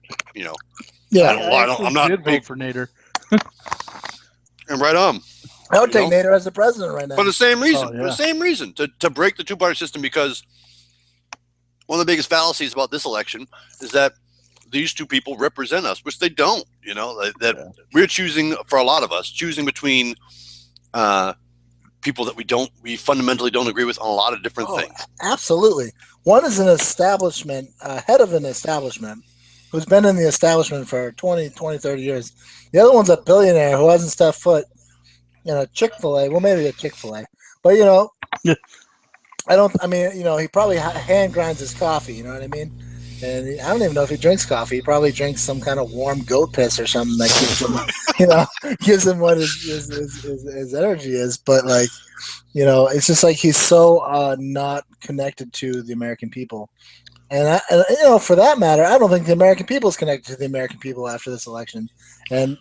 Yeah, I'm not vote for Nader. And right on. I would take Nader as the president right now. For the same reason. For the same reason. To break the two-party system, because one of the biggest fallacies about this election is that these two people represent us, which they don't, that we're choosing, for a lot of us, choosing between people that we fundamentally don't agree with on a lot of different things. Absolutely. One is an establishment, head of an establishment, who's been in the establishment for 20, 30 years. The other one's a billionaire who hasn't stepped foot in a Chick-fil-A. Well, maybe a Chick-fil-A. But, he probably hand grinds his coffee, you know what I mean? And I don't even know if he drinks coffee. He probably drinks some kind of warm goat piss or something that gives him, gives him what his energy is. But it's just like he's so not connected to the American people. And for that matter, I don't think the American people is connected to the American people after this election. And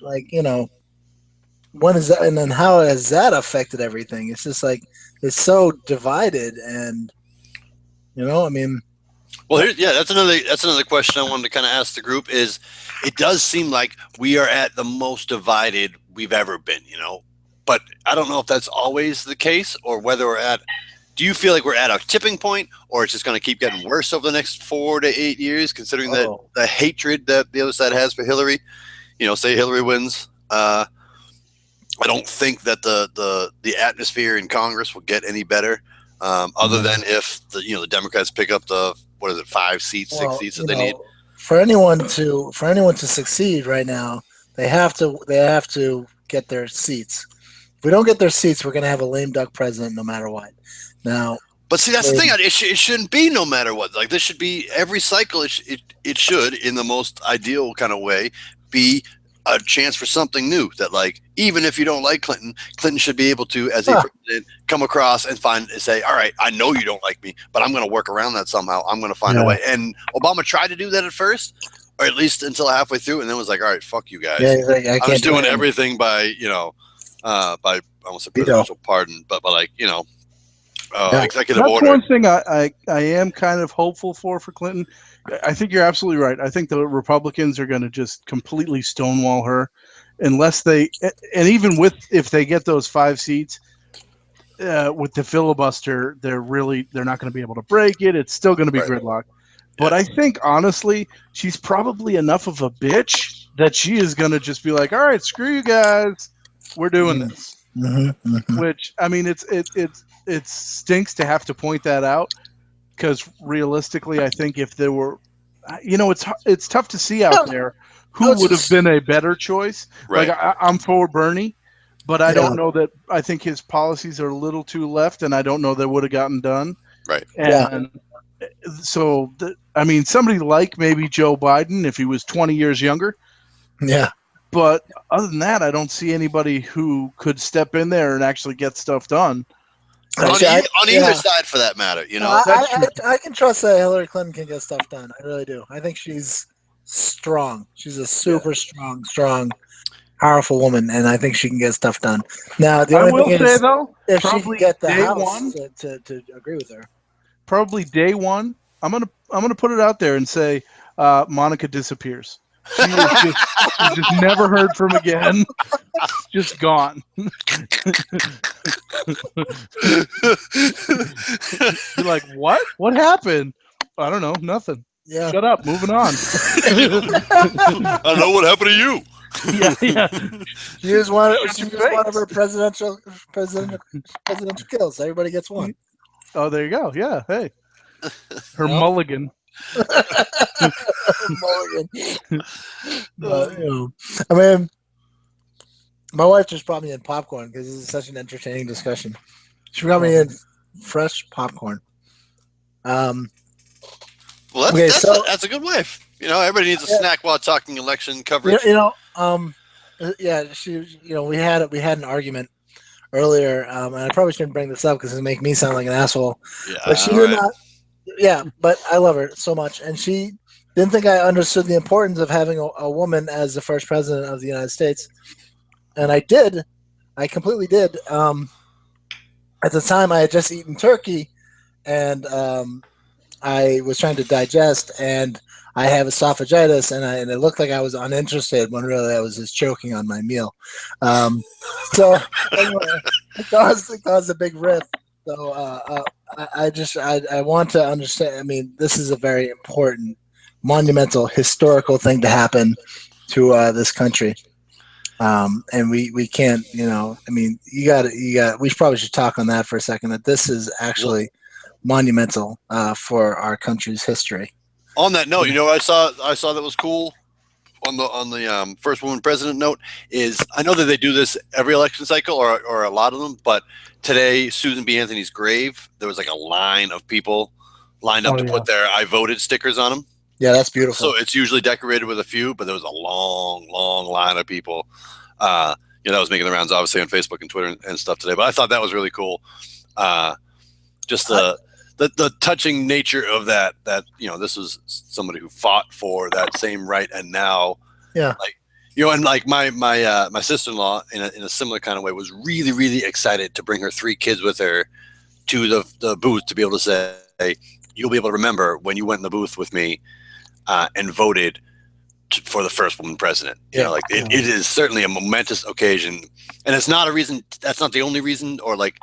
when is that? And then how has that affected everything? It's just like it's so divided, and Well, that's another question I wanted to kind of ask the group. Is it does seem like we are at the most divided we've ever been, but I don't know if that's always the case or whether we're at. Do you feel like we're at a tipping point, or it's just going to keep getting worse over the next 4 to 8 years, considering the hatred that the other side has for Hillary? Say Hillary wins. I don't think that the atmosphere in Congress will get any better, other than if the Democrats pick up the 5 seats, 6 seats that they need. For anyone to succeed right now, they have to get their seats. If we don't get their seats, we're going to have a lame duck president no matter what. Now, but see, that's the thing. It shouldn't be no matter what. Like, this should be every cycle. It should, in the most ideal kind of way, be a chance for something new. That, like, even if you don't like Clinton should be able to, as a president, come across and say, all right, I know you don't like me, but I'm going to work around that somehow. I'm going to find a way. And Obama tried to do that at first, or at least until halfway through, and then was like, all right, fuck you guys. Yeah, he's like, I'm just doing everything by by almost a presidential pardon, but executive order. That's one thing I am kind of hopeful for Clinton. I think you're absolutely right. I think the Republicans are going to just completely stonewall her unless they, and even if they get those 5 seats with the filibuster, they're not going to be able to break it. It's still going to be gridlock. But I think, honestly, she's probably enough of a bitch that she is going to just be like, all right, screw you guys. We're doing this. Which, I mean, it stinks to have to point that out, because realistically, I think if there were, it's tough to see out there who would have been a better choice. Right. Like, I'm for Bernie, but I don't know that. I think his policies are a little too left, and I don't know that would have gotten done. Right. And so, somebody like maybe Joe Biden, if he was 20 years younger. Yeah. But other than that, I don't see anybody who could step in there and actually get stuff done. On either side, for that matter, I can trust that Hillary Clinton can get stuff done. I really do. I think she's strong. She's a super strong, powerful woman, and I think she can get stuff done. Now, the only thing is, if she can get the House to agree with her, probably day one, I'm gonna put it out there and say Monica disappears. She is just never heard from again. Just gone. You're like, what? What happened? I don't know. Nothing. Yeah. Shut up. Moving on. I know what happened to you. Yeah. She was one of her presidential kills. Everybody gets one. Oh, there you go. Yeah. Hey. Her mulligan. Mulligan. But, I mean, my wife just brought me in popcorn because this is such an entertaining discussion. She brought me in fresh popcorn. Well, Okay, that's a good wife. Everybody needs a snack while talking election coverage. Yeah, we had an argument earlier, and I probably shouldn't bring this up because it'll make me sound like an asshole. Yeah, but she did not. Yeah, but I love her so much, and she didn't think I understood the importance of having a woman as the first president of the United States, and I did. I completely did. At the time, I had just eaten turkey, and I was trying to digest, and I have esophagitis, and it looked like I was uninterested when really I was just choking on my meal. So anyway, it caused a big rift. So I want to understand. I mean, this is a very important, monumental, historical thing to happen to this country, and we can't. I mean, you got. We probably should talk on that for a second. That this is actually monumental for our country's history. On that note, I saw that was cool on the first woman president note is I know that they do this every election cycle or a lot of them, but today Susan B. Anthony's grave, there was like a line of people lined up to put their I voted stickers on them. Yeah, that's beautiful. So it's usually decorated with a few, but there was a long line of people. That was making the rounds obviously on Facebook and Twitter and stuff today, but I thought that was really cool. Just the touching nature of that this was somebody who fought for that same right, and now and like my sister-in-law in a similar kind of way was really, really excited to bring her 3 kids with her to the booth to be able to say, hey, you'll be able to remember when you went in the booth with me and voted for the first woman president. It is certainly a momentous occasion, and it's not a reason. That's not the only reason, or like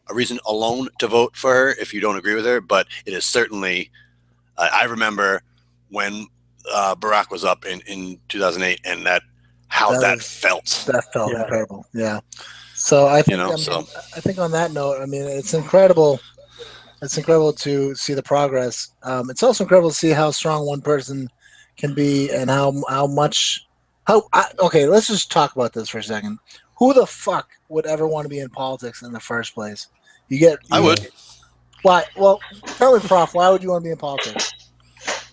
a reason alone to vote for her if you don't agree with her, but it is certainly I remember when Barack was up in 2008 and that felt incredible. Yeah. So I think I think on that note, I mean, it's incredible to see the progress. It's also incredible to see how strong one person can be and okay, let's just talk about this for a second. Who the fuck would ever want to be in politics in the first place? I would. Why? Well, tell me, Prof. Why would you want to be in politics?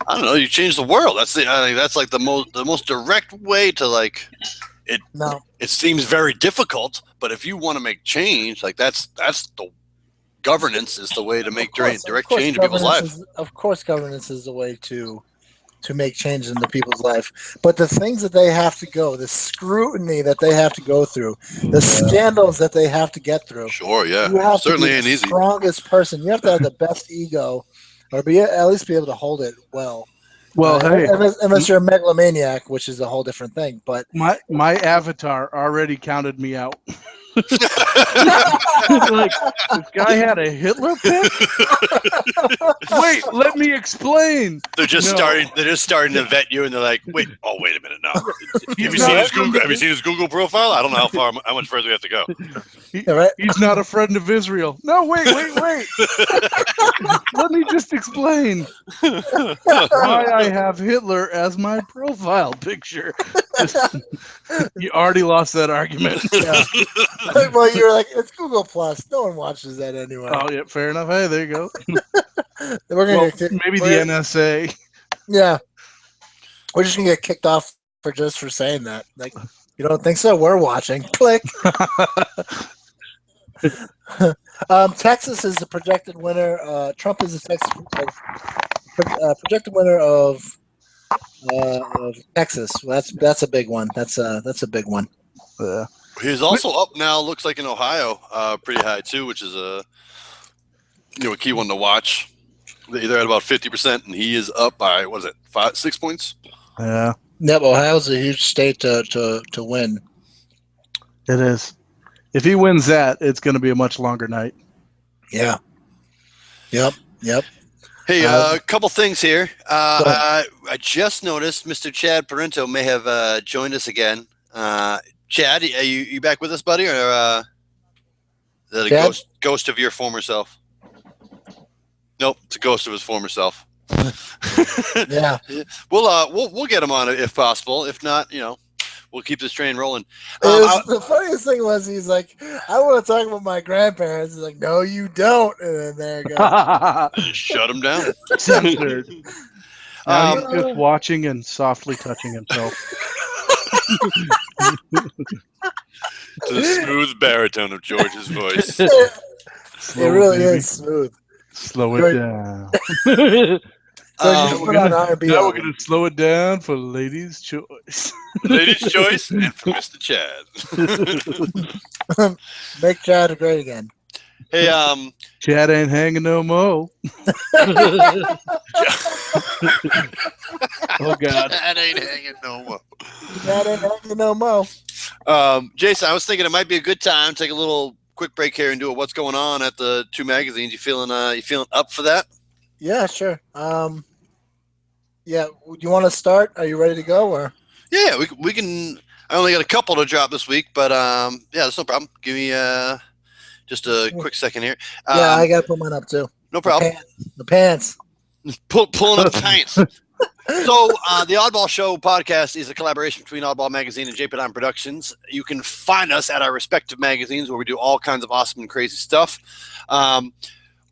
I don't know. You change the world. I think that's like the most direct way to like it. No, it seems very difficult, but if you want to make change, like that's the governance is the way to make direct change in people's lives. Of course, governance is the way to make change into people's life. But the things that they have to go, the scrutiny that they have to go through, the scandals that they have to get through. Sure, yeah. You have certainly to be ain't the easy. Strongest person. You have to have the best ego, or at least be able to hold it well. Well, hey, unless you're a megalomaniac, which is a whole different thing. But my avatar already counted me out. Like, this guy had a Hitler pic? Wait, let me explain. They're just starting to vet you, and they're like, wait a minute now. Have you seen his Google profile? I don't know how much further we have to go. He's not a friend of Israel. No, wait. Let me just explain why I have Hitler as my profile picture. You already lost that argument. Yeah. Well, you're like, it's Google Plus. No one watches that anyway. Oh, yeah, fair enough. Hey, there you go. Maybe the NSA. Yeah. We're just going to get kicked off for saying that. Like, you don't think so? We're watching. Click. Texas is the projected winner. Trump is the projected winner of Texas. Well, that's a big one. That's a big one. He's also up now. Looks like in Ohio, pretty high too, which is a key one to watch. They're at about 50%, and he is up by 6 points. Yeah. Yep. Ohio's a huge state to win. It is. If he wins that, it's going to be a much longer night. Yeah. Yep. Hey, a couple things here. I just noticed Mr. Chad Parento may have joined us again. Chad, are you back with us, buddy, or is that a ghost of your former self? Chad? Ghost of your former self. Yeah. Chad? He's not a friend of Israel. No, wait, let me explain. Chad? He's not a friend of Israel. Nope, it's a ghost of his former self. Yeah. We'll get him on it if possible. If not, we'll keep this train rolling. The funniest thing was he's like, I want to talk about my grandparents. He's like, no, you don't. And then there you go. Shut him down. Censored. Now he's just watching and softly touching himself. To the smooth baritone of George's voice. It really is smooth. Slow it down. So put on R&B now we're album. going to slow it down for Ladies' Choice. Ladies' Choice and for Mr. Chad. Make Chad great again. Hey, Chad ain't hanging no more. Oh, God. Chad ain't hanging no more. Chad ain't hanging no more. Jason, I was thinking it might be a good time to take a little quick break here and do a what's going on at the two magazines. You feeling up for that? Yeah, sure. Yeah, you want to start? Are you ready to go? Or yeah, we can. I only got a couple to drop this week, but yeah, that's no problem. Give me just a quick second here. Yeah, I got to put mine up too. No problem. The pants. Pulling up the pants. So the Oddball Show podcast is a collaboration between Oddball Magazine and JP9 Productions. You can find us at our respective magazines where we do all kinds of awesome and crazy stuff.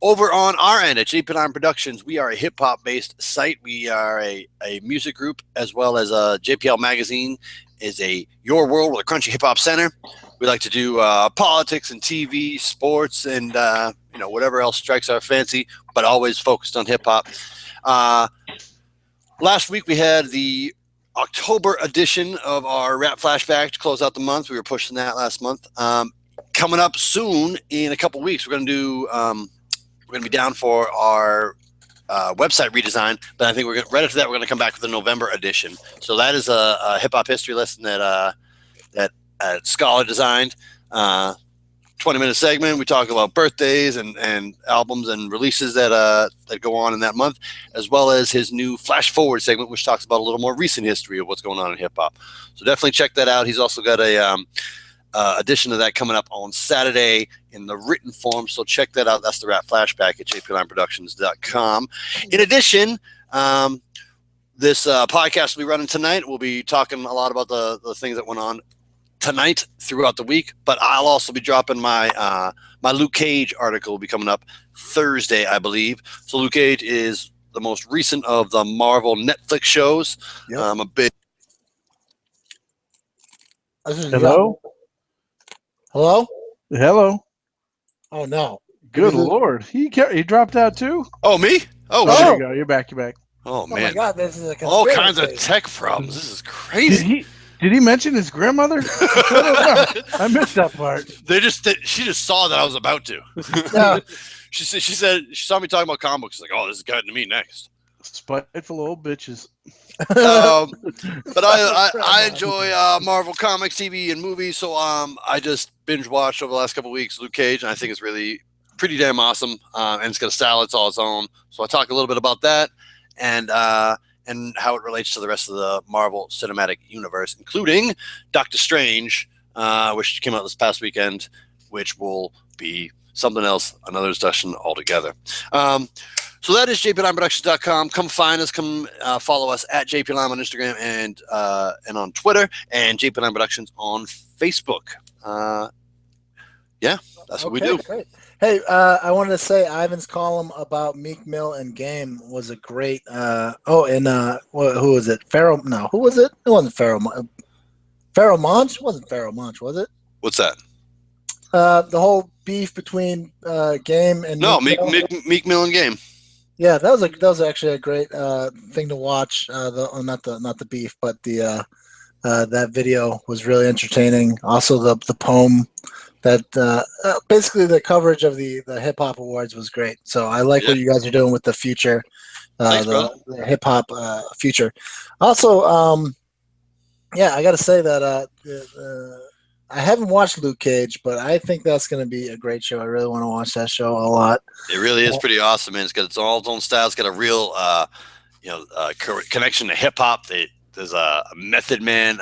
Over on our end at JP9 Productions, we are a hip-hop based site. We are a music group, as well as JPL Magazine is your world with a crunchy hip-hop center. We like to do politics and TV, sports, and whatever else strikes our fancy, but always focused on hip-hop. Last week we had the October edition of our Rap Flashback to close out the month. We were pushing that last month. Coming up soon in a couple weeks, we're going to be down for our website redesign, but I think right after that we're going to come back with the November edition. So that is a hip hop history lesson that Scholar designed. 20-minute segment. We talk about birthdays and albums and releases that go on in that month, as well as his new Flash Forward segment, which talks about a little more recent history of what's going on in hip hop. So definitely check that out. He's also got a edition of that coming up on Saturday in the written form. So check that out. That's the Rap Flashback at jp9productions.com. In addition, this podcast we'll be running tonight. We'll be talking a lot about the things that went on tonight throughout the week, but I'll also be dropping my Luke Cage article will be coming up Thursday, I believe. So Luke Cage is the most recent of the Marvel Netflix shows. Yep. I'm a big. Hello? Hello? Hello? Oh, no. Good Lord. He dropped out too? Oh, me? Oh, There shit. you go. You're back. Oh, Oh, man. my God. This is a All conspiracy kinds of theory. tech problems. This is crazy. Did he mention his grandmother? I missed that part. She just saw that I was about to. Yeah. She said she saw me talking about comic books. She's like, oh, this is getting to me next. Spiteful old bitches. But I enjoy Marvel comics, TV, and movies. So I just binge watched over the last couple of weeks Luke Cage, and I think it's really pretty damn awesome. And it's got a style it's all its own. So I talk a little bit about that and how it relates to the rest of the Marvel Cinematic Universe, including Doctor Strange, which came out this past weekend, which will be something else, another discussion altogether. So that is jp9productions.com. Come find us. Come follow us at jplime on Instagram and on Twitter, and JP9 Productions on Facebook. Yeah, that's what we do. Great. Hey, I wanted to say Ivan's column about Meek Mill and Game was a great. Who was it? Pharaoh? No, who was it? It wasn't Pharaoh. Pharaoh Monch? It wasn't Pharaoh Monch, was it? What's that? The whole beef between Game and Meek Mill and Game. Yeah, that was actually a great thing to watch. Not the beef, but the that video was really entertaining. Also, the poem that basically the coverage of the hip hop awards was great. So I like what you guys are doing with the future, Thanks, the hip hop future. Also, I got to say that I haven't watched Luke Cage, but I think that's going to be a great show. I really want to watch that show a lot. It really is pretty awesome, man. It's got its own style. It's got a real, connection to hip hop. There's a Method Man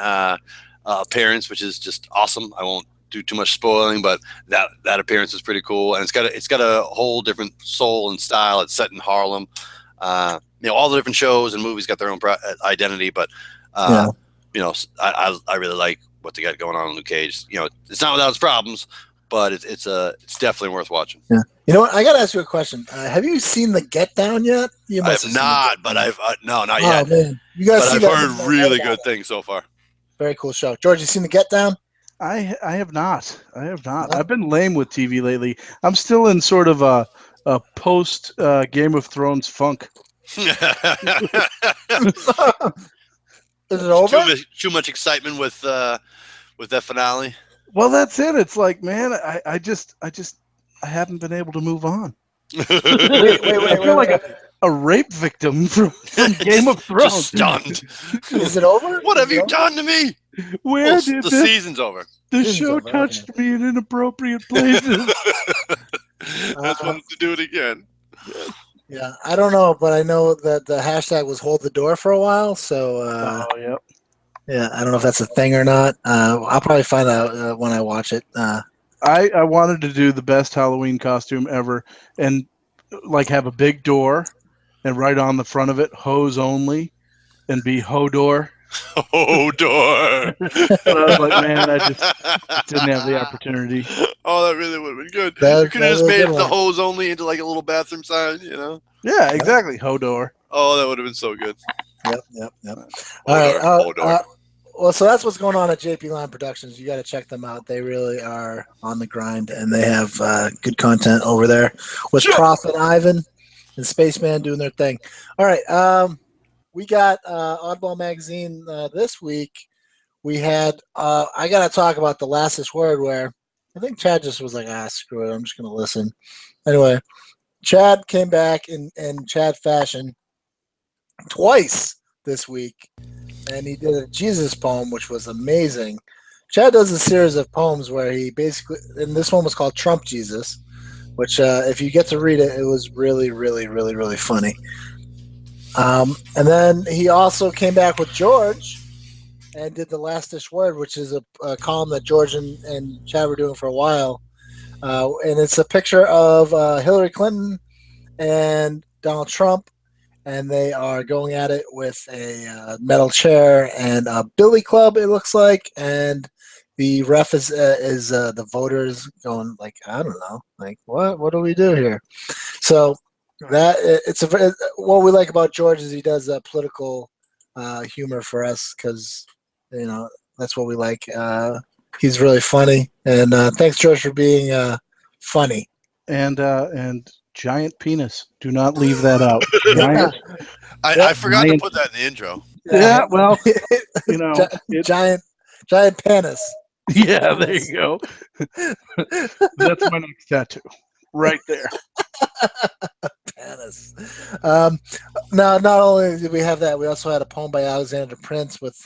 appearance, which is just awesome. I won't do too much spoiling, but that appearance is pretty cool, and it's got a whole different soul and style. It's set in Harlem. All the different shows and movies got their own identity, but I really like what they got going on in Luke Cage. It's not without its problems, but it's definitely worth watching. Yeah. You know what? I got to ask you a question. Have you seen The Get Down yet? I have not, but not yet. Man. You guys but I've heard really good things so far. Very cool show. George, you seen The Get Down? I have not. I've been lame with TV lately. I'm still in sort of a post Game of Thrones funk. Is it over? Too much excitement with that finale. Well, that's it. It's like, man, I haven't been able to move on. Wait. I feel like a rape victim from Game of Thrones. Just stunned. Is it over? What have you done to me? Where did the season's over? The show touched me in inappropriate places. I just wanted to do it again. Yeah, I don't know, but I know that the hashtag was hold the door for a while. So, yep. Yeah, I don't know if that's a thing or not. I'll probably find out when I watch it. I wanted to do the best Halloween costume ever and like have a big door and right on the front of it, hose only, and be Hodor. Hodor. But I was like, man, I just didn't have the opportunity. Oh, that really would have been good. You could have just made the hose only into like a little bathroom sign, Yeah, exactly. Hodor. Oh, that would have been so good. Yep. All right. Well, so that's what's going on at JP Line Productions. You got to check them out. They really are on the grind, and they have good content over there with Prof and Ivan and Spaceman doing their thing. All right. We got Oddball Magazine this week. We had I got to talk about the lastest word where I think Chad just was like, screw it. I'm just going to listen. Anyway, Chad came back in Chad fashion twice this week. And he did a Jesus poem, which was amazing. Chad does a series of poems where he basically, and this one was called Trump Jesus, which if you get to read it, it was really, really, really, really funny. And then he also came back with George and did the Last-ish Word, which is a column that George and Chad were doing for a while. And it's a picture of Hillary Clinton and Donald Trump. And they are going at it with a metal chair and a billy club, it looks like. And the ref is the voters going like, I don't know, like what do we do here? So that what we like about George is he does political humor for us because that's what we like. He's really funny, and thanks George for being funny. And giant penis. Do not leave that out. Giant. I forgot to put that in the intro. Yeah, well, giant penis. Yeah, there you go. That's my next tattoo. Right there. Penis. Now, not only did we have that, we also had a poem by Alexander Prince with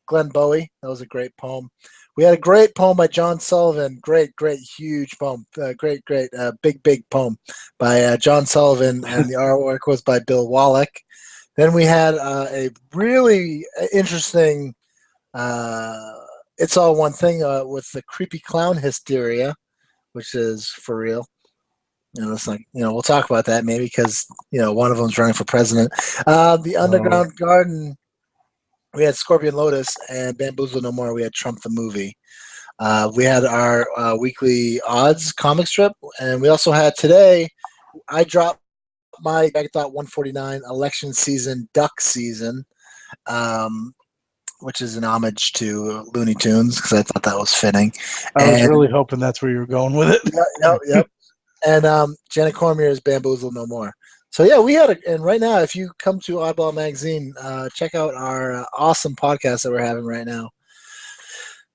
Glenn Bowie. That was a great poem. We had a great poem by John Sullivan. Great, huge poem. Great, big poem by John Sullivan, and the artwork was by Bill Wallach. Then we had a really interesting It's All One Thing with the creepy clown hysteria, which is for real. It's like, we'll talk about that maybe because, one of them's running for president. The Underground Garden. We had Scorpion Lotus and Bamboozle No More. We had Trump the Movie. We had our weekly odds comic strip. And we also had today, I dropped my I thought 149 election season, duck season, which is an homage to Looney Tunes because I thought that was fitting. I was really hoping that's where you were going with it. Yep. And Janet Cormier's Bamboozle No More. So yeah, we had and right now, if you come to Oddball Magazine, check out our awesome podcast that we're having right now.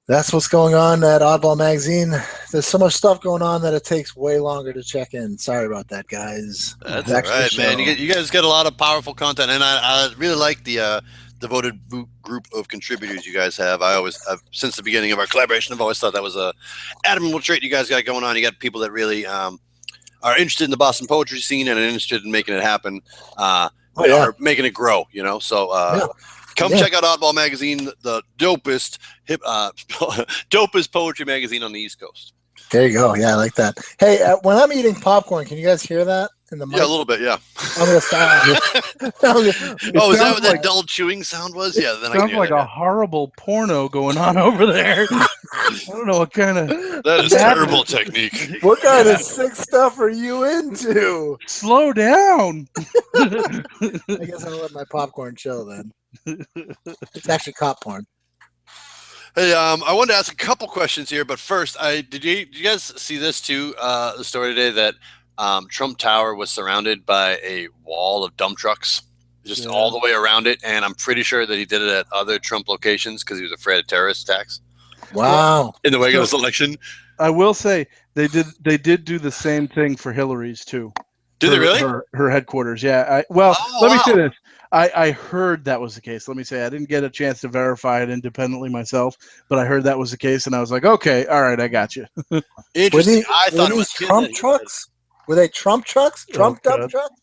That's what's going on at Oddball Magazine. There's so much stuff going on that it takes way longer to check in. Sorry about that, guys. That's all right, man. You guys get a lot of powerful content, and I really like the devoted group of contributors you guys have. I've since the beginning of our collaboration, I've always thought that was a admirable trait you guys got going on. You got people that really are interested in the Boston poetry scene and are interested in making it happen, or making it grow, So Come check out Oddball Magazine, the dopest dopest poetry magazine on the East Coast. There you go. Yeah, I like that. Hey, when I'm eating popcorn, can you guys hear that in the mic? Yeah, a little bit. Yeah. I'm gonna stop. Oh, is that what that dull chewing sound was? Yeah. Then sounds like a horrible porno going on over there. I don't know what kind of. That is terrible technique. What kind of sick stuff are you into? Slow down. I guess I'll let my popcorn chill then. It's actually cop porn. Hey, I wanted to ask a couple questions here, but first, did you guys see this too? The story today that Trump Tower was surrounded by a wall of dump trucks, just all the way around it, and I'm pretty sure that he did it at other Trump locations because he was afraid of terrorist attacks. Wow! In the wake of this election, I will say they did do the same thing for Hillary's too. Did they really? Her headquarters, yeah. Let me say this. I heard that was the case. Let me say I didn't get a chance to verify it independently myself, but I heard that was the case, and I was like, okay, all right, I got you. Interesting. I thought it was Trump trucks. Were they Trump trucks? Trump dump trucks?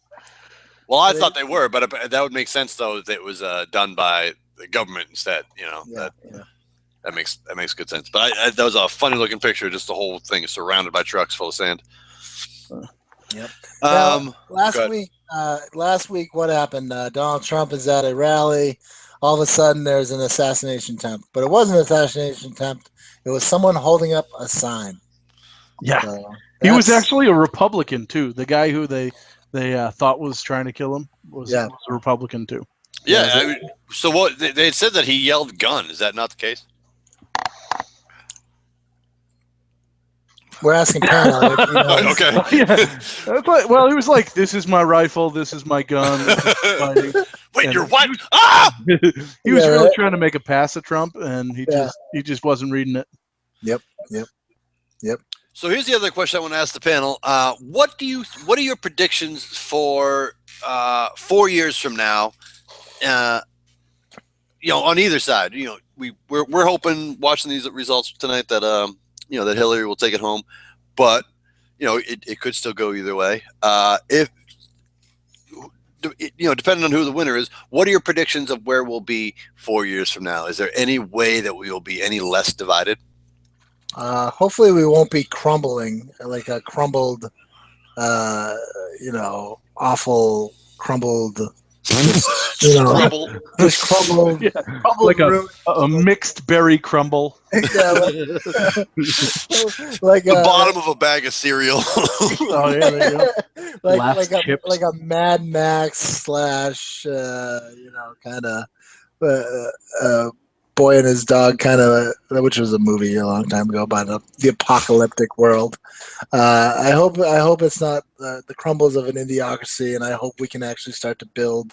Well, I thought they were, but that would make sense though that it was done by the government instead. You know, that makes good sense. But that was a funny looking picture. Just the whole thing is surrounded by trucks full of sand. Yep. Last week, what happened? Donald Trump is at a rally. All of a sudden, there's an assassination attempt, but it wasn't an assassination attempt. It was someone holding up a sign. Yeah, so he was actually a Republican too. The guy who they thought was trying to kill him was a Republican too. Yeah. So what they had said that he yelled "gun." Is that not the case? We're asking Pan. Okay. Well, he was like, "This is my rifle. This is my gun." Wait, your what? Ah! He was really trying to make a pass at Trump, and he just wasn't reading it. Yep. So here's the other question I want to ask the panel. What are your predictions for 4 years from now? On either side. We're hoping, watching these results tonight, that that Hillary will take it home, but it could still go either way. Depending on who the winner is, what are your predictions of where we'll be 4 years from now? Is there any way that we will be any less divided? Hopefully we won't be crumbling like a crumbled, awful crumbled. Just crumbled, like a mixed berry crumble. like the bottom of a bag of cereal. Oh yeah, there you go. like a Mad Max / kind of Boy and His Dog kind of, which was a movie a long time ago about the apocalyptic world. I hope it's not the crumbles of an idiocracy, and I hope we can actually start to build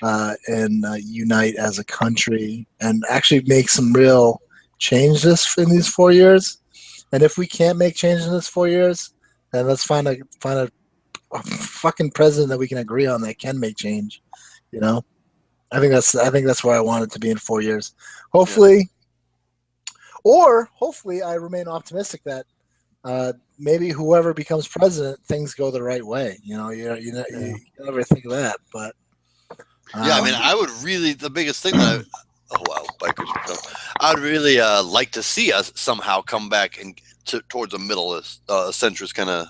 and unite as a country and actually make some real changes in these 4 years. And if we can't make changes in this 4 years, then let's find a fucking president that we can agree on that can make change. I think that's where I want it to be in 4 years. Hopefully I remain optimistic that maybe whoever becomes president, things go the right way. You never think of that, but I would really, the biggest thing that I would really like to see us somehow come back and towards a middleist, centrist kind of.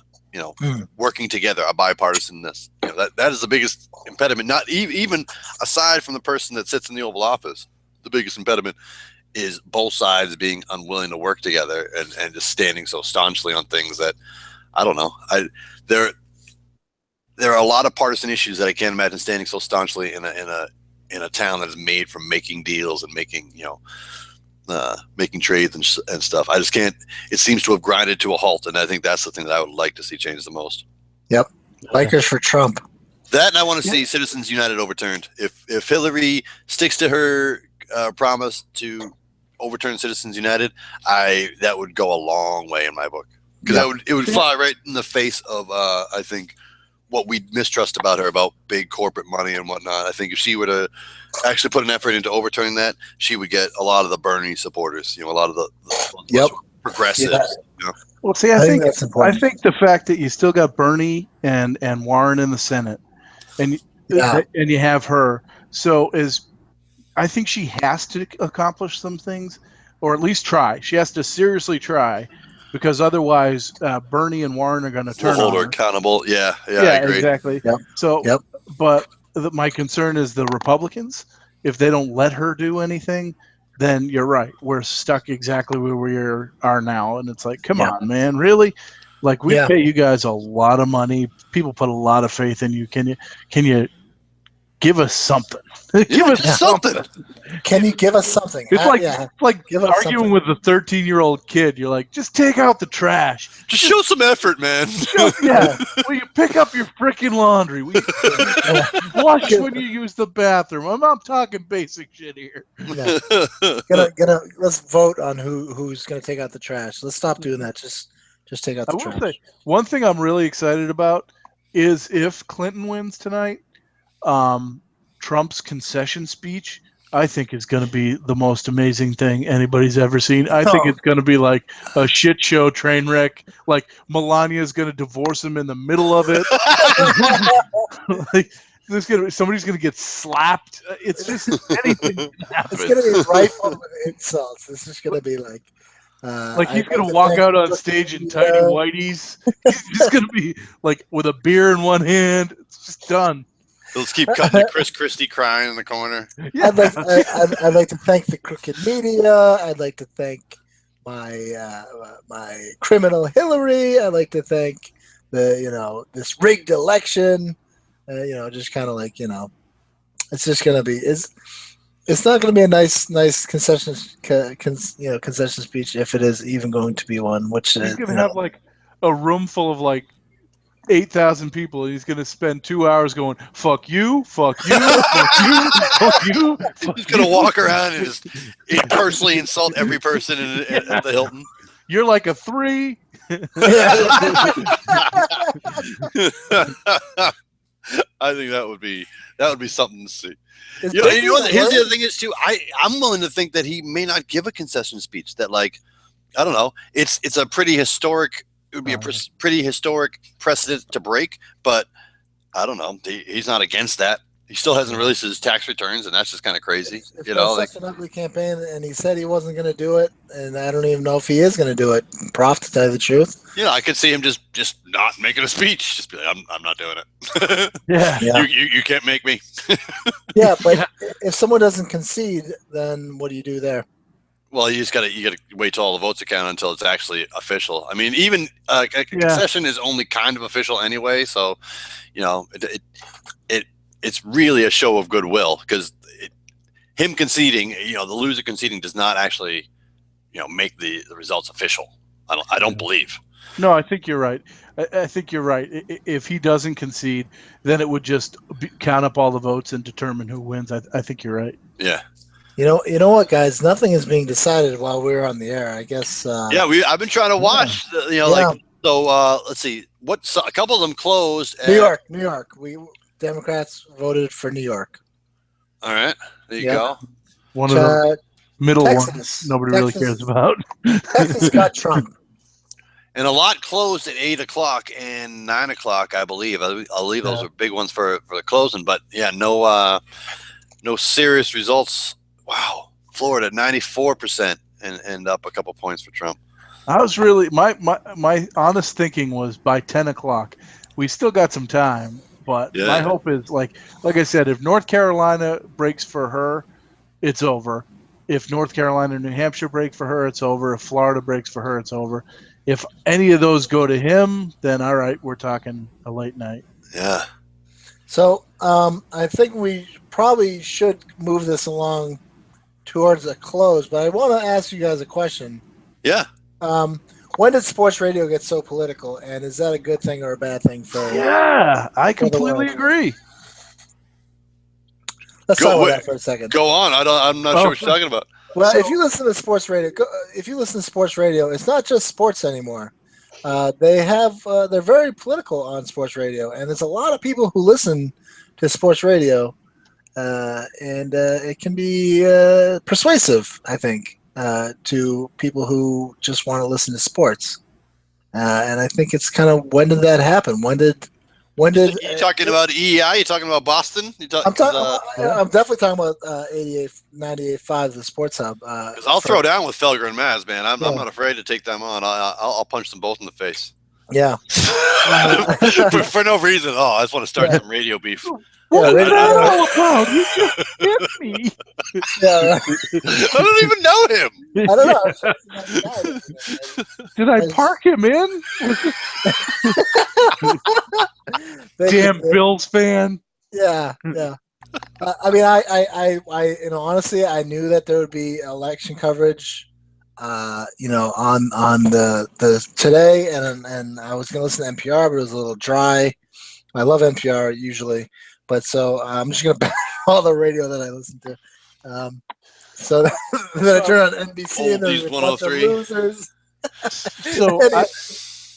Working together, a bipartisanness. That is the biggest impediment. Not even aside from the person that sits in the Oval Office, the biggest impediment is both sides being unwilling to work together and just standing so staunchly on things that I don't know. There are a lot of partisan issues that I can't imagine standing so staunchly in a town that is made from making deals and making making trades and stuff. I just can't. It seems to have grinded to a halt, and I think that's the thing that I would like to see change the most. Yep, bikers for Trump. That, and I want to see Citizens United overturned. If Hillary sticks to her promise to overturn Citizens United, that would go a long way in my book, because it would fly right in the face of I think what we mistrust about her, about big corporate money and whatnot. I think if she were to actually put an effort into overturning that, she would get a lot of the Bernie supporters, a lot of the progressives. Yeah. Well, see, I think the fact that you still got Bernie and Warren in the Senate, and you have her, so I think she has to accomplish some things, or at least try. She has to seriously try, because otherwise Bernie and Warren are going to turn hold on her her. accountable. Yeah, I agree. Exactly. Yep. So, Yep. but my concern is the Republicans. If they don't let her do anything, then you're right. We're stuck exactly where we are now, and it's like, come on, man, really? Like, we pay you guys a lot of money. People put a lot of faith in you. Can you give us something? Give us something. Can you give us something? It's like give us arguing with a 13-year-old kid. You're like, just take out the trash. Just show some effort, man. Will you pick up your freaking laundry? Will you wash when you use the bathroom? I'm talking basic shit here. Yeah. Let's vote on who's gonna take out the trash. Let's stop doing that. Just take out the trash. Say, one thing I'm really excited about is if Clinton wins tonight, Trump's concession speech, I think, is going to be the most amazing thing anybody's ever seen. I think it's going to be like a shit show train wreck. Like, Melania's going to divorce him in the middle of it. Like, somebody's going to get slapped. It's just anything can happen. It's going to be rifled with insults. It's just going to be like he's going to walk out on stage in tidy whities. He's just going to be like with a beer in one hand. It's just done. Let's keep cutting to Chris Christie crying in the corner. Yeah. I'd like to thank the crooked media. I'd like to thank my my criminal Hillary. I'd like to thank this rigged election. Just kind of like it's just gonna be it's not gonna be a nice concession concession speech if it is even going to be one. Which he's gonna have like a room full of like 8,000 people, and he's going to spend 2 hours going, fuck you, fuck you, fuck you, fuck you. He's going to walk around and just personally insult every person at the Hilton. You're like a 3. I think that would be something to see. Here's the other thing is too. I'm willing to think that he may not give a concession speech. That, like, I don't know. It's a pretty historic. It would be a pretty historic precedent to break, but I don't know. He's not against that. He still hasn't released his tax returns, and that's just kind of crazy. It's such an ugly campaign, and he said he wasn't going to do it, and I don't even know if he is going to do it. Prof, to tell you the truth. Yeah, I could see him just not making a speech. Just be like, I'm not doing it. Yeah. You can't make me. Yeah, but if someone doesn't concede, then what do you do there? Well, you gotta wait till all the votes are counted until it's actually official. I mean, even a concession is only kind of official anyway. So, it's really a show of goodwill, because him conceding, the loser conceding, does not actually, make the results official. I don't believe. No, I think you're right. I think you're right. If he doesn't concede, then it would just count up all the votes and determine who wins. I think you're right. Yeah. You know what, guys? Nothing is being decided while we're on the air. I guess. I've been trying to watch. Let's see. A couple of them closed. New York. We Democrats voted for New York. All right, there you go. One of the middle ones nobody really cares about. Texas got Trump. And a lot closed at 8 o'clock and 9 o'clock, I believe. I believe those are big ones for the closing. But yeah, no serious results. Wow, Florida 94% and up a couple points for Trump. I was really my honest thinking was by 10 o'clock, we still got some time. But my hope is like I said, if North Carolina breaks for her, it's over. If North Carolina and New Hampshire break for her, it's over. If Florida breaks for her, it's over. If any of those go to him, then all right, we're talking a late night. Yeah. So I think we probably should move this along towards a close, but I want to ask you guys a question. Yeah. When did sports radio get so political, and is that a good thing or a bad thing for? Yeah, I completely agree. Let's talk about that for a second. Go on. I'm not sure what you're talking about. Well, if you listen to sports radio, it's not just sports anymore. They're very political on sports radio, and there's a lot of people who listen to sports radio, and it can be persuasive, I think, to people who just want to listen to sports. And I think it's kind of, when did that happen? When did When did you talking about EEI? You talking about Boston? I'm definitely talking about 98.5, the Sports Hub. Because I'll throw down with Felger and Maz, man. I'm not afraid to take them on. I'll punch them both in the face. Yeah. for no reason. Oh, I just want to start some radio beef. What is that all about? You just hit me. Yeah, right. I don't even know him. I don't know. Did I park him in? Damn Bills fan. Yeah. I mean, I honestly, I knew that there would be election coverage, on the today, and I was going to listen to NPR, but it was a little dry. I love NPR usually, but so I'm just going to back all the radio that I listen to. So then I turn on NBC and there's a bunch of losers. So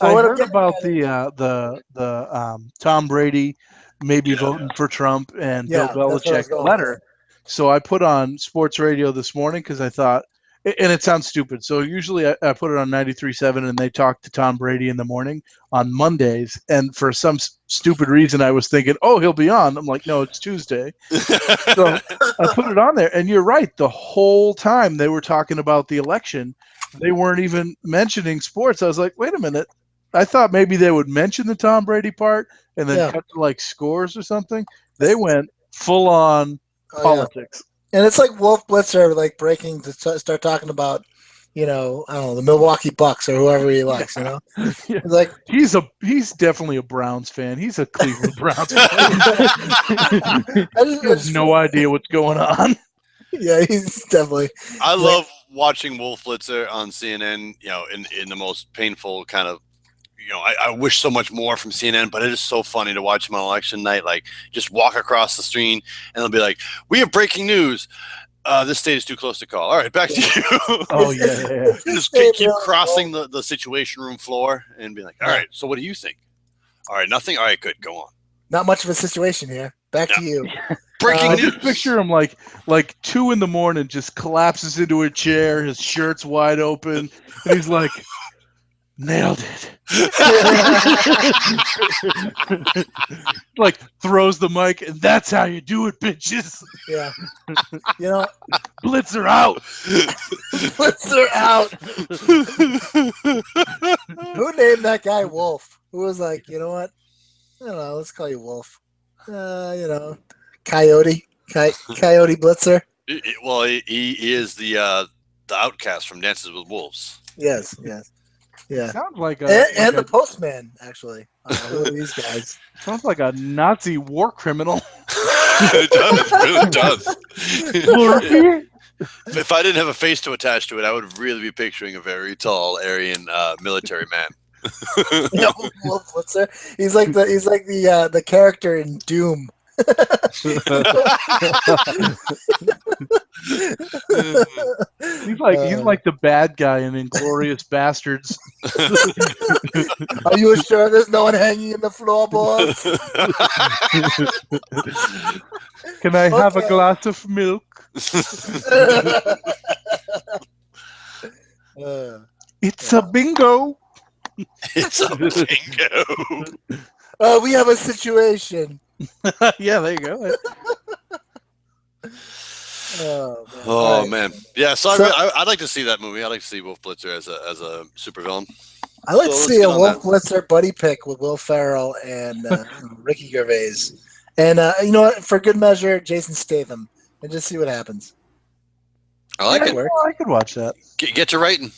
I heard about the Tom Brady maybe voting for Trump and Bill Belichick letter. So I put on sports radio this morning because I thought, and it sounds stupid. So usually I put it on 93.7 and they talk to Tom Brady in the morning on Mondays. And for some stupid reason, I was thinking, oh, he'll be on. I'm like, no, it's Tuesday. So I put it on there. And you're right. The whole time they were talking about the election, they weren't even mentioning sports. I was like, wait a minute. I thought maybe they would mention the Tom Brady part and then cut to like scores or something. They went full on politics. And it's like Wolf Blitzer, like breaking to start talking about, I don't know, the Milwaukee Bucks or whoever he likes. Yeah. Like he's definitely a Browns fan. He's a Cleveland Browns fan. He has no idea what's going on. Yeah, he's definitely. I love watching Wolf Blitzer on CNN. In the most painful kind of. I wish so much more from CNN, but it is so funny to watch him on election night. Like, just walk across the screen, and they'll be like, "We have breaking news. This state is too close to call. All right, back to you." Oh yeah. Just keep crossing the situation room floor and be like, "All right, so what do you think? All right, nothing. All right, good. Go on." Not much of a situation here. Back to you. Breaking news. Just picture him like 2 a.m, just collapses into a chair, his shirt's wide open, and he's like. Nailed it. Like throws the mic, and that's how you do it, bitches. Yeah. Blitzer out. Blitzer out. Who named that guy Wolf? Who was like, you know what? I don't know. Let's call you Wolf. Coyote. Coyote Blitzer. Well, he is the outcast from Dances with Wolves. Yes. Yeah. Sounds like the postman, actually. Who are these guys? Sounds like a Nazi war criminal. It does. It really does. If I didn't have a face to attach to it, I would really be picturing a very tall Aryan military man. Yeah, Wolf Blitzer. He's like the character in Doom. He's like the bad guy in Inglourious Bastards. Are you sure there's no one hanging in the floorboards? Can I have a glass of milk? It's a bingo. It's a bingo. We have a situation. Yeah, there you go. Oh man. Yeah, so I'd like to see that movie. I'd like to see Wolf Blitzer as a supervillain. I'd like to see a Wolf Blitzer buddy pick with Will Ferrell and Ricky Gervais. And you know what? For good measure, Jason Statham. And just see what happens. I like it. I could watch that. Get to writing.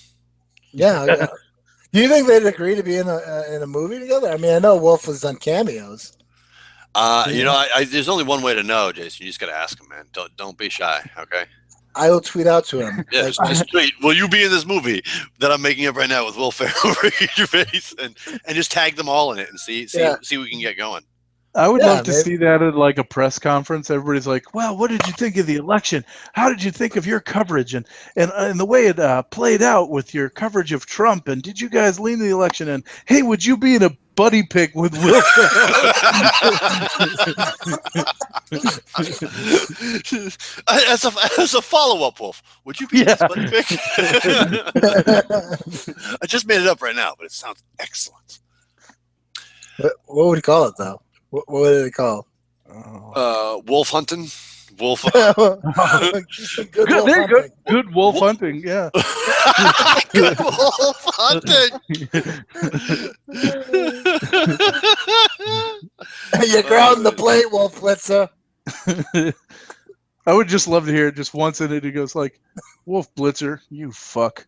Yeah. Do you think they'd agree to be in a movie together? I mean, I know Wolf has done cameos. There's only one way to know, Jason. You just got to ask him, man. Don't be shy, okay? I will tweet out to him. Yeah, just tweet. Will you be in this movie that I'm making up right now with Will Ferrell, Ricky Gervais, and just tag them all in it and see what we can get going. I would love to see that at like a press conference. Everybody's like, "Well, what did you think of the election? How did you think of your coverage and the way it played out with your coverage of Trump? And did you guys lean the election? And hey, would you be in a buddy pick with Will Ferrell?" As a follow-up, Wolf, would you be in this buddy pick? I just made it up right now, but it sounds excellent. What would you call it, though? What are they called? Wolf hunting. Wolf. Good wolf hunting. Good wolf hunting. Yeah. Good wolf hunting. You're grounding the plate, Wolf Blitzer. I would just love to hear it just once in it. He goes like, "Wolf Blitzer, you fuck."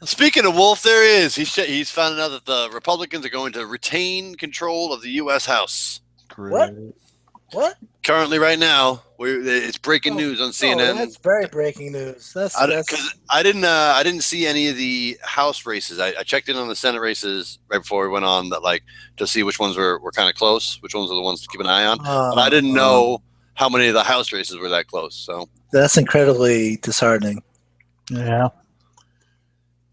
Speaking of Wolf, there he is. He's found out that the Republicans are going to retain control of the U.S. House. What? Currently, right now, it's breaking news on CNN. Oh, that's very breaking news. Because I didn't see any of the House races. I checked in on the Senate races right before we went on to see which ones were kind of close, which ones are the ones to keep an eye on. But I didn't know how many of the House races were that close. So that's incredibly disheartening. Yeah.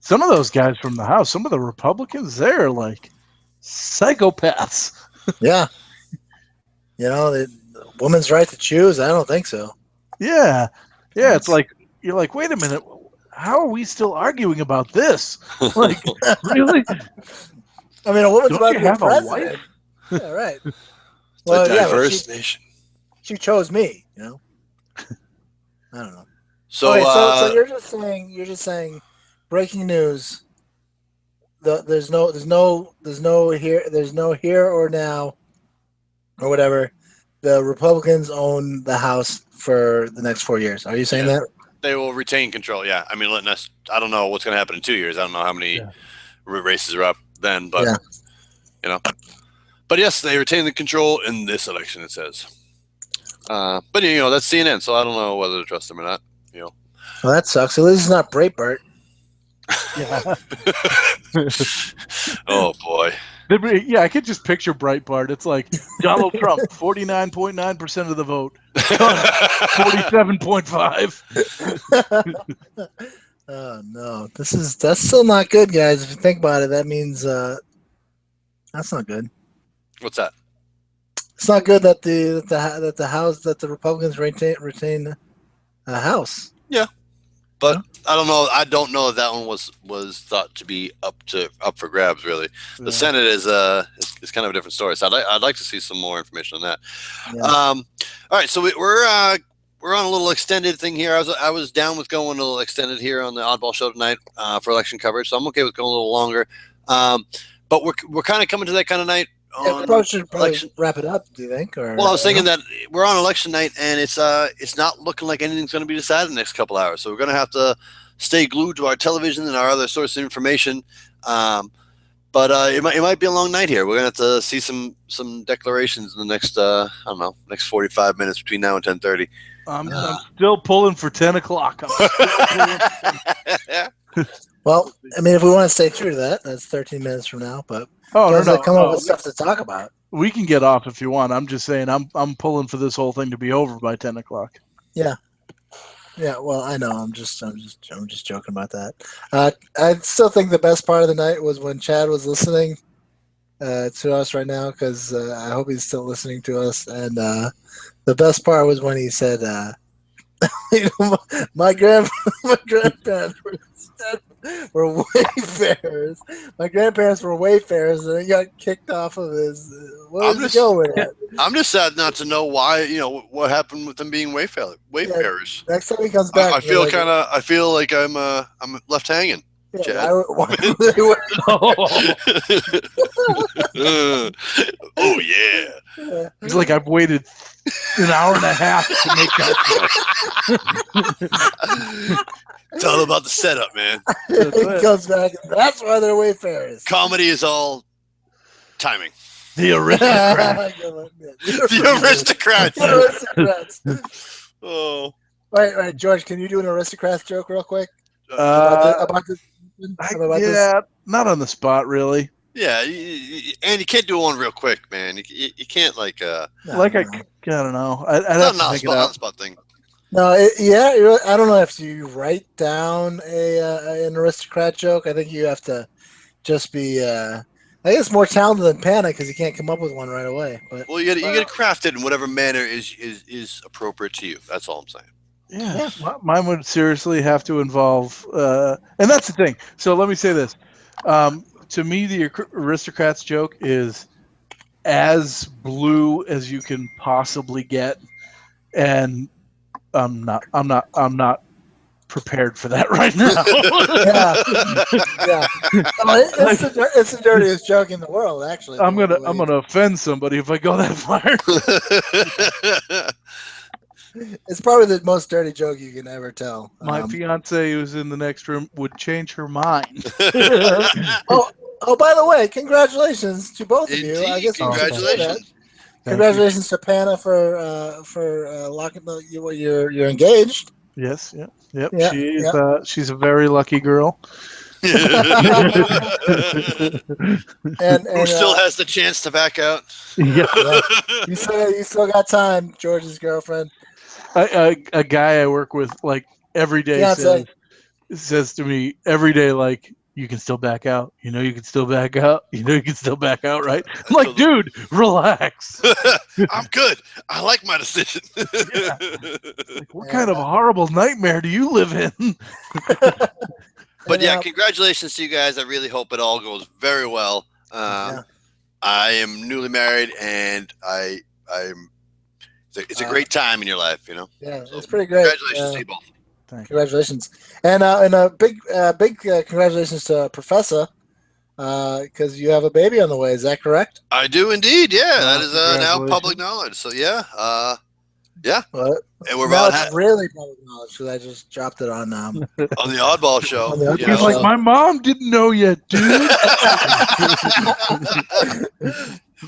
Some of those guys from the House, some of the Republicans, they're like psychopaths. Yeah. The woman's right to choose. I don't think so. Yeah. Yeah. It's like, you're like, wait a minute. How are we still arguing about this? Like, really? I mean, a woman's about to be have a president. Yeah, right. Well, diverse nation. She chose me, I don't know. So, okay, so you're just saying breaking news. There's no here or now or whatever. The Republicans own the House for the next 4 years. Are you saying that? They will retain control. Yeah. I mean, I don't know what's going to happen in 2 years. I don't know how many races are up then, but but yes, they retain the control in this election, it says. But that's CNN, so I don't know whether to trust them or not. Well, that sucks. At least it's not Breitbart. Yeah. Oh boy. Yeah, I could just picture Breitbart. It's like Donald Trump, 49.9% of the vote, 47.5. Oh no, that's still not good, guys. If you think about it, that means that's not good. What's that? It's not good that the Republicans retain a House. Yeah, but I don't know. I don't know if that one was thought to be up for grabs. Really, the Senate is kind of a different story. So I'd like to see some more information on that. Yeah. All right, so we're on a little extended thing here. I was down with going a little extended here on the Oddball Show tonight for election coverage, so I'm okay with going a little longer. But we're kind of coming to that kind of night. We probably should wrap it up. Do you think? Or, well, I was thinking that we're on election night, and it's not looking like anything's going to be decided in the next couple hours. So we're going to have to stay glued to our television and our other source of information. But it might be a long night here. We're going to have to see some declarations in the next next 45 minutes between now and 10:30. I'm still pulling for 10 o'clock. Well, I mean, if we want to stay true to that, that's 13 minutes from now. But come up with stuff to talk about. We can get off if you want. I'm just saying, I'm pulling for this whole thing to be over by 10 o'clock. Yeah. Yeah. Well, I know. I'm just joking about that. I still think the best part of the night was when Chad was listening to us right now, because I hope he's still listening to us. And the best part was when he said, my grandparents were wayfarers. My grandparents were wayfarers, and he got kicked off of his. Where was he going with that? I'm just sad not to know why. What happened with them being wayfarers. Yeah, next time he comes back, I feel like I'm left hanging. Yeah, oh yeah. He's like, I've waited an hour and a half to make that. It's all about the setup, man. He comes back, and that's why they're wayfarers. Comedy is all timing. The aristocrat. The aristocrats. The aristocrats. Oh. Right, George, can you do an aristocrats joke real quick? About this? Not on the spot, really. Yeah, and you can't do one real quick, man. You can't I don't know. I'd have to think it out. Spot thing. No, I don't know if you write down an aristocrat joke. I think you have to just be. I guess more talented than Panic because you can't come up with one right away. But you got to craft it in whatever manner is appropriate to you. That's all I'm saying. Yeah. Mine would seriously have to involve, and that's the thing. So let me say this: To me, the aristocrats joke is as blue as you can possibly get, and I'm not prepared for that right now. Yeah. Oh, it's the dirtiest joke in the world, actually. I'm gonna offend somebody if I go that far. It's probably the most dirty joke you can ever tell. My fiance, who's in the next room, would change her mind. Oh, by the way, congratulations to both of you. Indeed, I guess congratulations. Congratulations to Panna for locking you're engaged. Yes, yep. Yeah, She's a very lucky girl. and Who still has the chance to back out? Yeah. You still got time, George's girlfriend. A guy I work with like every day says to me every day, like, you can still back out. You can still back out. You can still back out, right? I'm like, dude, relax. I'm good. I like my decision. Like, what kind of horrible nightmare do you live in? But yeah, congratulations to you guys. I really hope it all goes very well. I am newly married, and it's a great time in your life, Yeah, so it's pretty great. Congratulations to you both. Congratulations, and a big congratulations to Professor, because you have a baby on the way. Is that correct? I do indeed. Yeah, that is now public knowledge. So yeah. What? And we're now about it's really public knowledge because I just dropped it on on the Oddball Show. He's like, my mom didn't know yet, dude.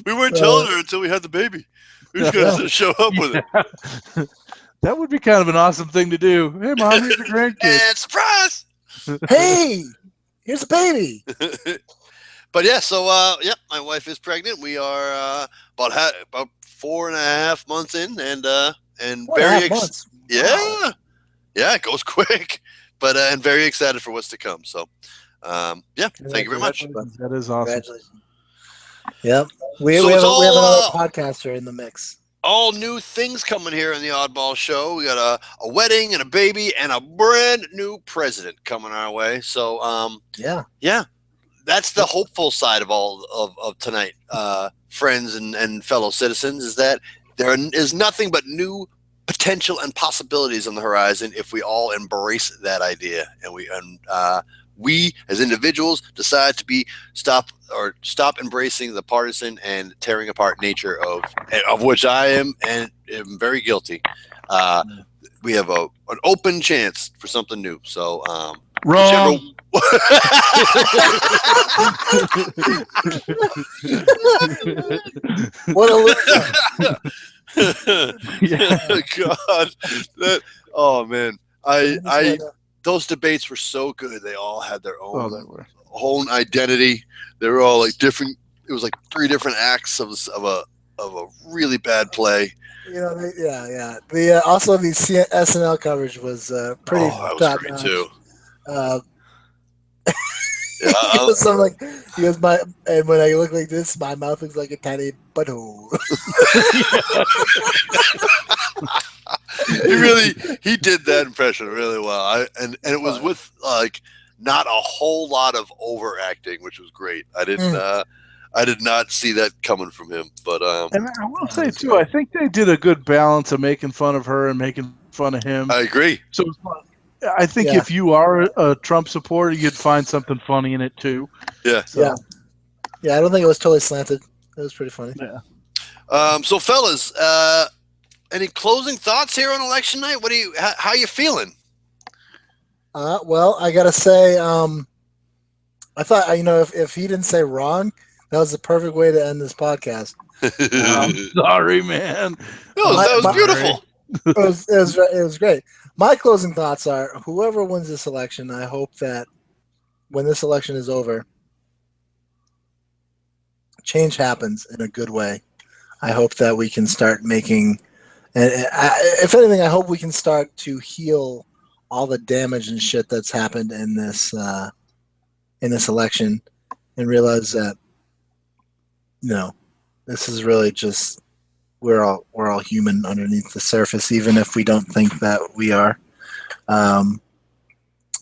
We weren't telling her until we had the baby. We just gonna show up with it. That would be kind of an awesome thing to do. Hey, Mom, here's a grandkid. And surprise! Hey, here's a baby. But yeah, so my wife is pregnant. We are about 4.5 months in, and very months. Yeah, it goes quick, but and very excited for what's to come. So, thank you very much. That is awesome. Congratulations. Yep, we have another podcaster in the mix. All new things coming here in the Oddball Show. We got a wedding and a baby and a brand new president coming our way. So, yeah, that's the hopeful side of all of tonight, friends and fellow citizens, is that there is nothing but new potential and possibilities on the horizon if we all embrace that idea, and we as individuals decide to stop embracing the partisan and tearing apart nature of which I am and am very guilty. We have an open chance for something new. So wrong. What a God. Oh man. Those debates were so good. They all had their own identity. They were all like different. It was like 3 different acts of a really bad play. Also the SNL coverage was pretty top great notch too. He goes, and when I look like this, my mouth looks like a tiny butthole. He did that impression really well. And it was with like not a whole lot of overacting, which was great. I did not see that coming from him. But and I will say too, I think they did a good balance of making fun of her and making fun of him. I agree. So I think if you are a Trump supporter, you'd find something funny in it too. Yeah. So. Yeah. I don't think it was totally slanted. It was pretty funny. Yeah. So fellas, any closing thoughts here on election night? How are you feeling? Well, I gotta say, I thought, if he didn't say wrong, that was the perfect way to end this podcast. I'm sorry, man. That was beautiful. It was great. My closing thoughts are: whoever wins this election, I hope that when this election is over, change happens in a good way. I hope that we can start making, if anything, I hope we can start to heal all the damage and shit that's happened in this election, and realize that this is really just we're all human underneath the surface, even if we don't think that we are. And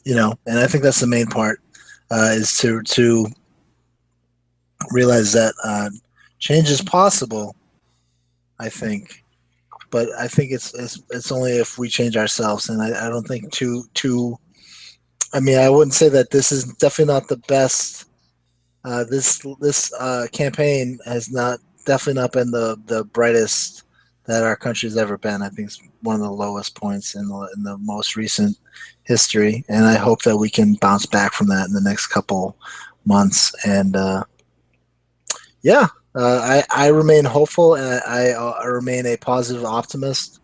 I think that's the main part. is to realize that change is possible. I think, but I think it's only if we change ourselves, and I don't think to. I mean, I wouldn't say that this is definitely not the best. This campaign has definitely not been the brightest that our country's ever been. I think it's one of the lowest points in the most recent history, and I hope that we can bounce back from that in the next couple months. And I remain hopeful, and I remain a positive optimist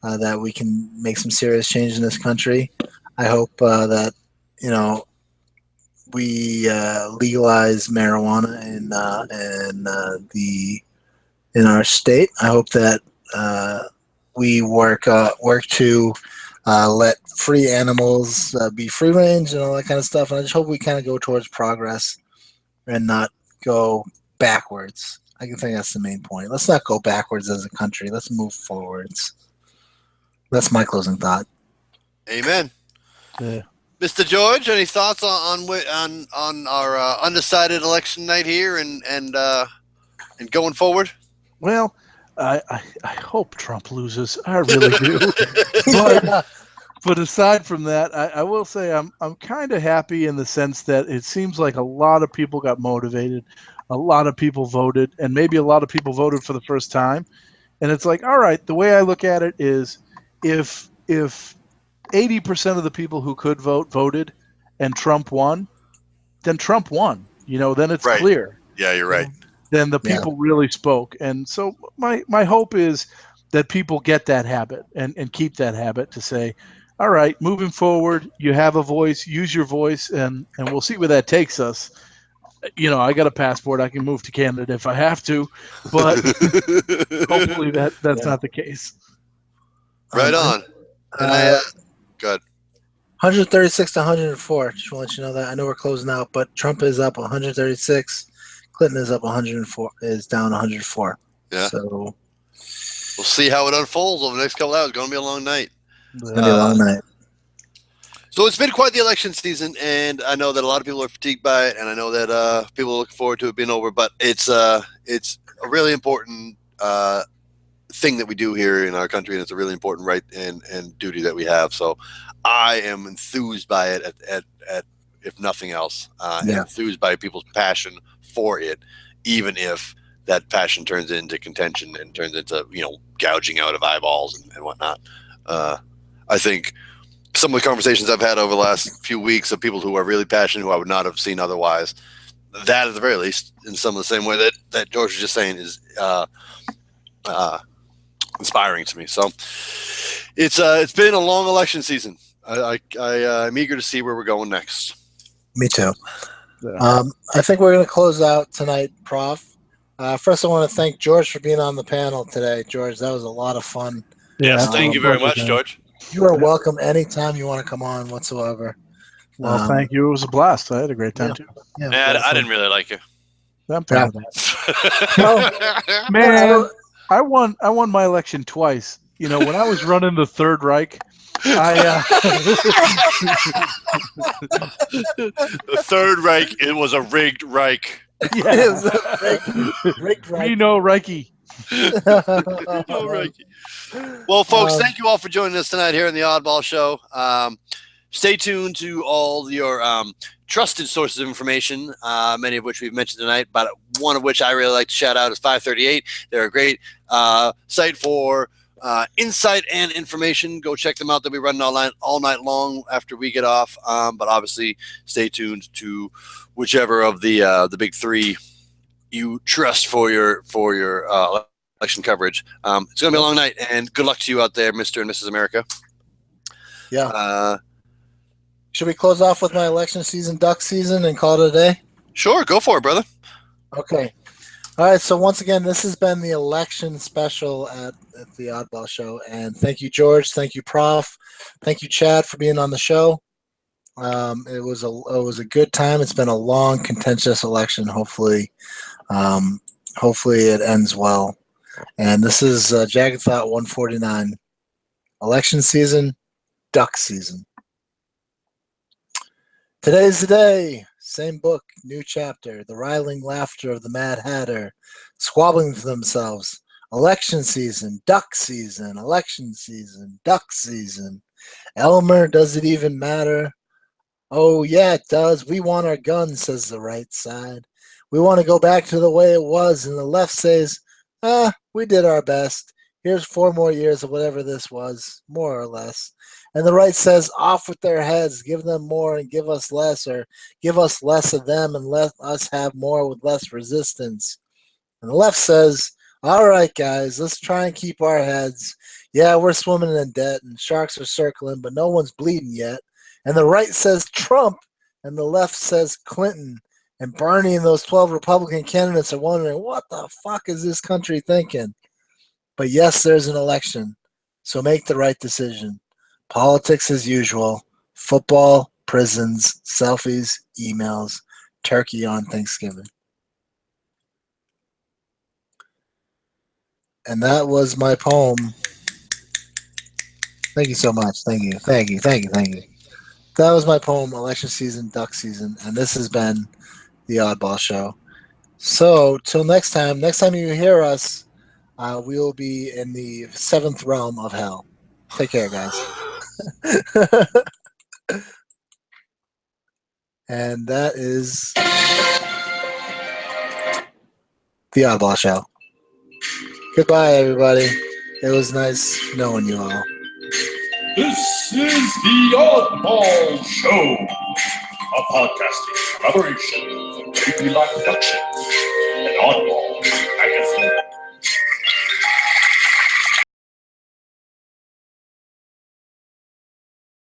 that we can make some serious change in this country. I hope that we legalize marijuana in our state. I hope that we work to let free animals be free range and all that kind of stuff. And I just hope we kind of go towards progress and not go backwards. I think that's the main point. Let's not go backwards as a country. Let's move forwards. That's my closing thought. Amen. Yeah. Mr. George, any thoughts on our undecided election night here and going forward? Well, I hope Trump loses. I really do. But aside from that, I will say I'm kind of happy in the sense that it seems like a lot of people got motivated, a lot of people voted, and maybe a lot of people voted for the first time. And it's like, all right, the way I look at it is if 80% of the people who could vote voted and Trump won, then Trump won. Then it's right. clear. Yeah, you're right. Then the people really spoke. And so my hope is that people get that habit and keep that habit to say, all right, moving forward, you have a voice, use your voice, and we'll see where that takes us. I got a passport. I can move to Canada if I have to, but hopefully that's not the case. Right on. And good. 136 to 104. Just want to let you know that. I know we're closing out, but Trump is up 136. Clinton is up 104. Is down 104. Yeah. So we'll see how it unfolds over the next couple hours. It's going to be a long night. It's going to be a long night. So it's been quite the election season, and I know that a lot of people are fatigued by it, and I know that people are looking forward to it being over. But it's a really important thing that we do here in our country, and it's a really important right and duty that we have. So I am enthused by it at if nothing else, and enthused by people's passion for it, even if that passion turns into contention and turns into gouging out of eyeballs and whatnot. I think some of the conversations I've had over the last few weeks of people who are really passionate, who I would not have seen otherwise, that at the very least, in some of the same way that George was just saying, is inspiring to me. So it's been a long election season. I'm eager to see where we're going next. Me too. Yeah. I think we're going to close out tonight, Prof. First, I want to thank George for being on the panel today. George, that was a lot of fun. Yes, thank you very much, George. You are welcome anytime you want to come on whatsoever. Well, thank you. It was a blast. I had a great time too. Yeah, I didn't really like you. I'm fine with that. Man, I won my election twice. When I was running the Third Reich, the Third Reich, it was a rigged Reich. Yeah. It was a rigged Reich. We know Reiki. Well, folks, thank you all for joining us tonight here in the Oddball Show. Stay tuned to all your trusted sources of information, many of which we've mentioned tonight, but one of which I really like to shout out is 538. They're a great site for insight and information. Go check them out. They'll be running all night long after we get off. But obviously, stay tuned to whichever of the big three you trust for your election coverage. It's going to be a long night, and good luck to you out there, Mr. and Mrs. America. Yeah. Should we close off with my election season, duck season, and call it a day? Sure, go for it, brother. Okay. All right. So once again, this has been the election special at the Oddball Show, and thank you, George. Thank you, Prof. Thank you, Chad, for being on the show. It was a good time. It's been a long, contentious election. Hopefully it ends well. And this is Jagged Thought 149, election season, duck season. Today's the day. same book, new chapter. The riling laughter of the Mad Hatter, squabbling to themselves. Election season, duck season, election season, duck season. Elmer, does it even matter? Oh, yeah, it does. We want our guns, says the right side. We want to go back to the way it was, and the left says, we did our best. Here's 4 more years of whatever this was, more or less. And the right says, off with their heads, give them more and give us less, or give us less of them and let us have more with less resistance. And the left says, all right, guys, let's try and keep our heads. Yeah, we're swimming in debt and sharks are circling, but no one's bleeding yet. And the right says Trump, and the left says Clinton. And Bernie and those 12 Republican candidates are wondering, what the fuck is this country thinking? But yes, there's an election, so make the right decision. Politics as usual, football, prisons, selfies, emails, turkey on Thanksgiving. And that was my poem. Thank you so much. Thank you. That was my poem, Election Season, Duck Season, and this has been the Oddball Show. So, till next time you hear us, we will be in the 7th realm of hell. Take care, guys. And that is the Oddball Show. Goodbye, everybody. It was nice knowing you all. This is the Oddball Show, a podcasting collaboration from JP Live Productions